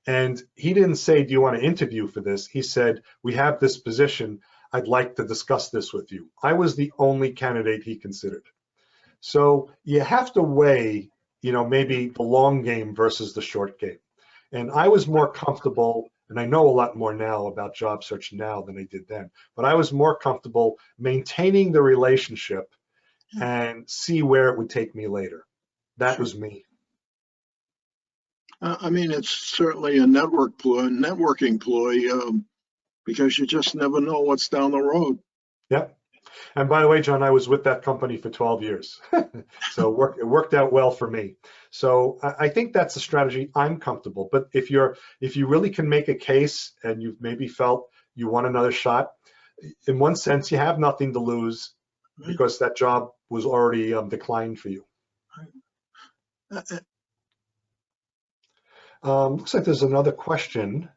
And he didn't say, do you want to interview for this? He said, we have this position. I'd like to discuss this with you. I was the only candidate he considered. So you have to weigh, you know, maybe the long game versus the short game. And I was more comfortable, and I know a lot more now about job search now than I did then, but I was more comfortable maintaining the relationship and see where it would take me later. That was me. I mean, it's certainly a networking ploy, because you just never know what's down the road. Yep. And by the way, John, I was with that company for 12 years. So it worked out well for me. So I think that's a strategy I'm comfortable. But if you really can make a case and you've maybe felt you want another shot, in one sense, you have nothing to lose because that job was already declined for you. Looks like there's another question.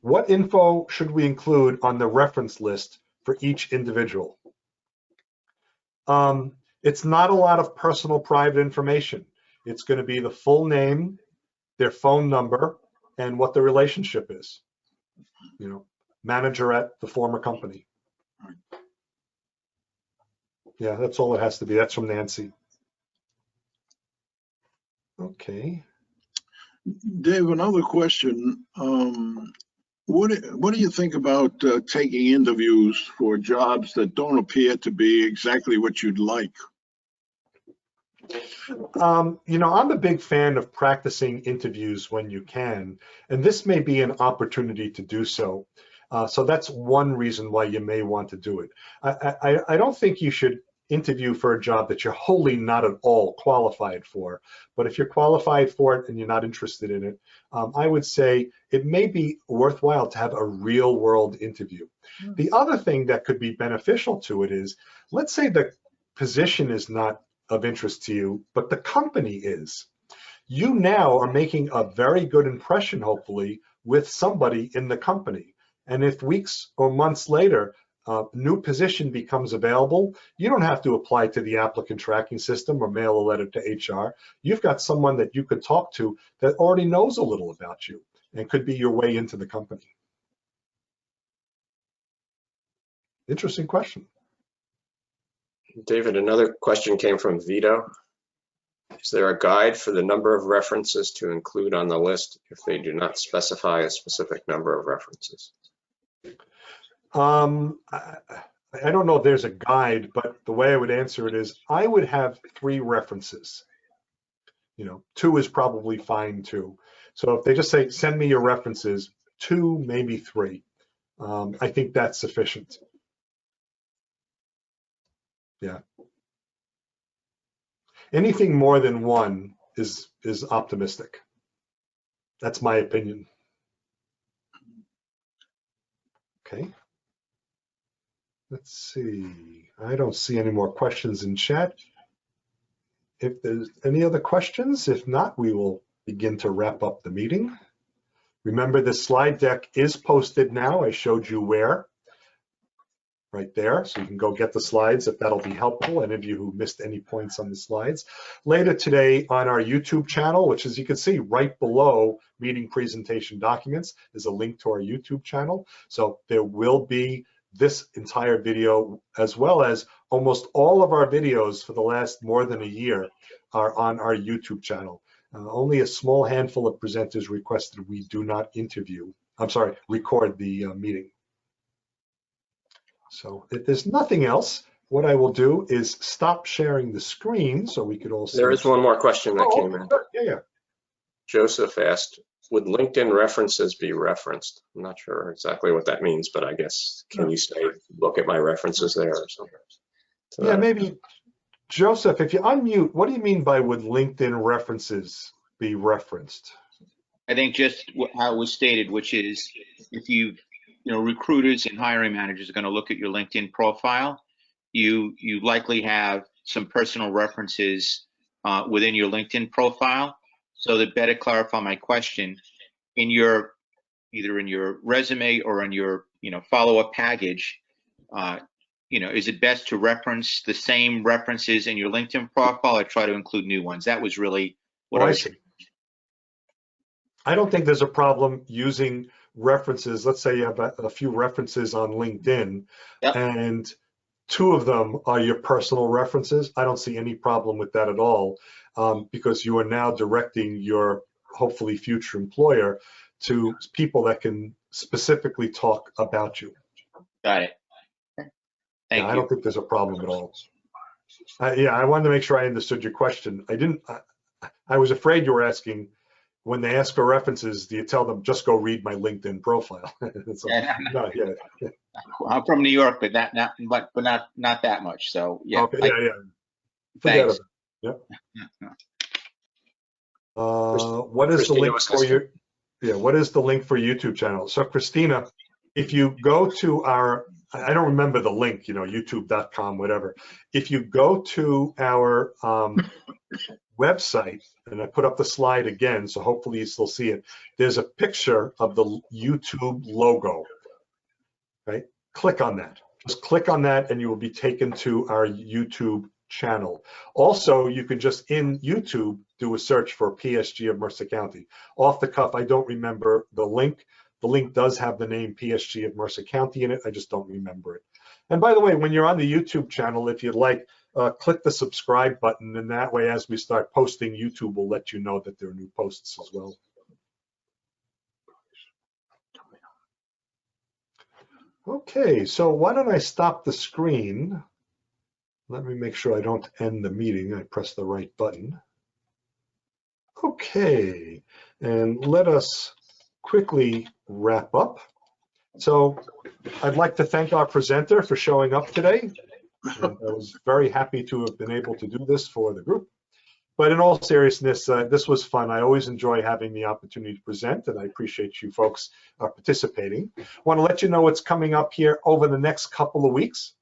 What info should we include on the reference list for each individual? It's not a lot of personal private information. It's going to be the full name, their phone number, and what the relationship is. You know, manager at the former company. Yeah, that's all it has to be. That's from Nancy. Okay. Dave, another question. What do you think about taking interviews for jobs that don't appear to be exactly what you'd like? You know, I'm a big fan of practicing interviews when you can, and this may be an opportunity to do so. So that's one reason why you may want to do it. I don't think you should interview for a job that you're wholly not at all qualified for. But if you're qualified for it and you're not interested in it, I would say it may be worthwhile to have a real world interview. The other thing that could be beneficial to it is, let's say the position is not of interest to you, but the company is. You now are making a very good impression, hopefully, with somebody in the company. And if weeks or months later, new position becomes available, you don't have to apply to the applicant tracking system or mail a letter to HR. You've got someone that you could talk to that already knows a little about you and could be your way into the company. Interesting question. David, another question came from Vito. Is there a guide for the number of references to include on the list if they do not specify a specific number of references? I don't know if there's a guide, but the way I would answer it is I would have 3 references. You know, 2 is probably fine too. So if they just say, send me your references, 2, maybe 3. I think that's sufficient. Yeah. Anything more than 1 is optimistic. That's my opinion. Okay. Let's see. I don't see any more questions in chat. If there's any other questions, if not, we will begin to wrap up the meeting. Remember, the slide deck is posted now. I showed you where. Right there, so you can go get the slides if that'll be helpful. Any of you who missed any points on the slides. Later today on our YouTube channel, which as you can see right below meeting presentation documents, is a link to our YouTube channel. So there will be this entire video, as well as almost all of our videos for the last more than a year are on our YouTube channel. Only a small handful of presenters requested we do not record the meeting. So if there's nothing else, what I will do is stop sharing the screen so we could all see. There is one more question that came in. Yeah. Joseph asked, would LinkedIn references be referenced? I'm not sure exactly what that means, but I guess, can you say, look at my references there or something? So yeah, maybe. Joseph, if you unmute, what do you mean by would LinkedIn references be referenced? I think just how it was stated, which is if recruiters and hiring managers are going to look at your LinkedIn profile, you likely have some personal references within your LinkedIn profile. So to better clarify my question, either in your resume or in your follow-up package, is it best to reference the same references in your LinkedIn profile or try to include new ones? That was really what I see. I don't think there's a problem using references. Let's say you have a few references on LinkedIn, Yep. and 2 of them are your personal references. I don't see any problem with that at all, because you are now directing your hopefully future employer to people that can specifically talk about you. Got it. Thank you. I don't think there's a problem at all. Yeah, I wanted to make sure I understood your question. I was afraid you were asking, when they ask for references, do you tell them just go read my LinkedIn profile? So, no, yeah. I'm from New York, but not that much. So yeah. Okay, yeah. Forget Thanks. it. Yep. What is the link for your? Yeah, what is the link for YouTube channel? So Christina, if you go to our, I don't remember the link, youtube.com, whatever. If you go to our website, and I put up the slide again, so hopefully you still see it, there's a picture of the YouTube logo, right? Click on that. Just click on that and you will be taken to our YouTube channel. Also, you can just in YouTube do a search for PSG of Mercer County. Off the cuff, I don't remember the link. The link does have the name PSG of Mercer County in it. I just don't remember it. And by the way, when you're on the YouTube channel, if you'd like, click the subscribe button, and that way, as we start posting, YouTube will let you know that there are new posts as well. Okay, so why don't I stop the screen? Let me make sure I don't end the meeting. I press the right button. Okay, and let us quickly wrap up. So I'd like to thank our presenter for showing up today. And I was very happy to have been able to do this for the group. But in all seriousness, this was fun. I always enjoy having the opportunity to present, and I appreciate you folks participating. I want to let you know what's coming up here over the next couple of weeks.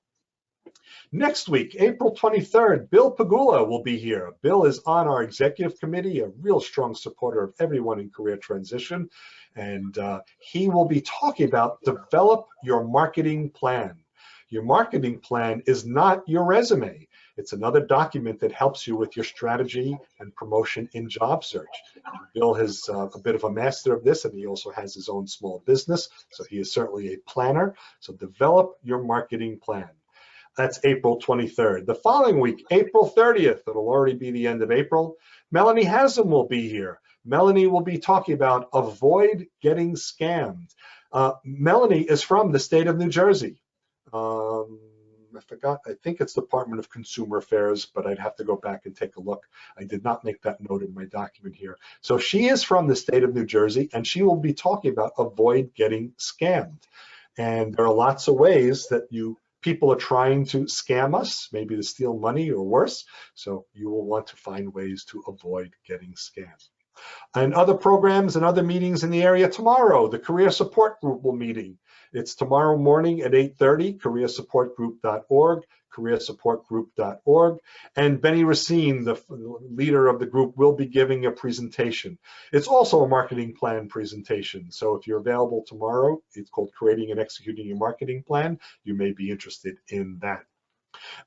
Next week, April 23rd, Bill Pagula will be here. Bill is on our executive committee, a real strong supporter of everyone in career transition, and he will be talking about develop your marketing plan. Your marketing plan is not your resume. It's another document that helps you with your strategy and promotion in job search. Bill is a bit of a master of this, and he also has his own small business, so he is certainly a planner. So develop your marketing plan. That's April 23rd. The following week, April 30th, it'll already be the end of April, Melanie Haslam will be here. Melanie will be talking about avoid getting scammed. Melanie is from the state of New Jersey. I forgot, I think it's Department of Consumer Affairs, but I'd have to go back and take a look. I did not make that note in my document here. So she is from the state of New Jersey, and she will be talking about avoid getting scammed. And there are lots of ways that people are trying to scam us, maybe to steal money or worse. So you will want to find ways to avoid getting scammed. And other programs and other meetings in the area tomorrow, the Career Support Group will meeting. It's tomorrow morning at 8:30, careersupportgroup.org, careersupportgroup.org. And Benny Racine, the leader of the group, will be giving a presentation. It's also a marketing plan presentation. So if you're available tomorrow, it's called Creating and Executing Your Marketing Plan. You may be interested in that.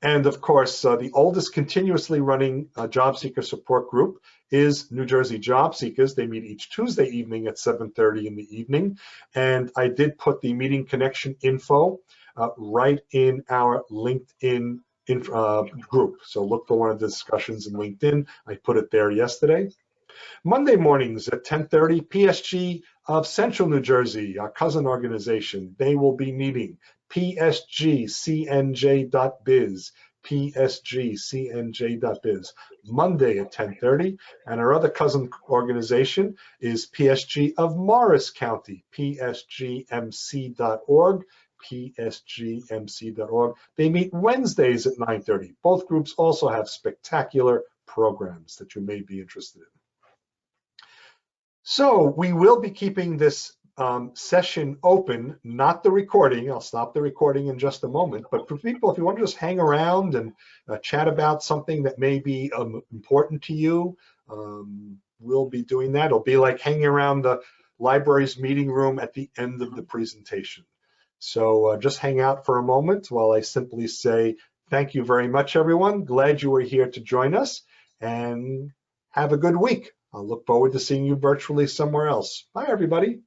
And of course, the oldest continuously running job seeker support group is New Jersey Job Seekers. They meet each Tuesday evening at 7:30 in the evening. And I did put the meeting connection info right in our LinkedIn group. So look for one of the discussions in LinkedIn. I put it there yesterday. Monday mornings at 10:30, PSG of Central New Jersey, our cousin organization, they will be meeting. psgcnj.biz, psgcnj.biz, Monday at 10:30. And our other cousin organization is PSG of Morris County, psgmc.org, psgmc.org. They meet Wednesdays at 9:30. Both groups also have spectacular programs that you may be interested in. So we will be keeping this session open, not the recording. I'll stop the recording in just a moment. But for people, if you want to just hang around and chat about something that may be important to you, we'll be doing that. It'll be like hanging around the library's meeting room at the end of the presentation. So just hang out for a moment while I simply say thank you very much, everyone. Glad you were here to join us, and have a good week. I'll look forward to seeing you virtually somewhere else. Bye, everybody.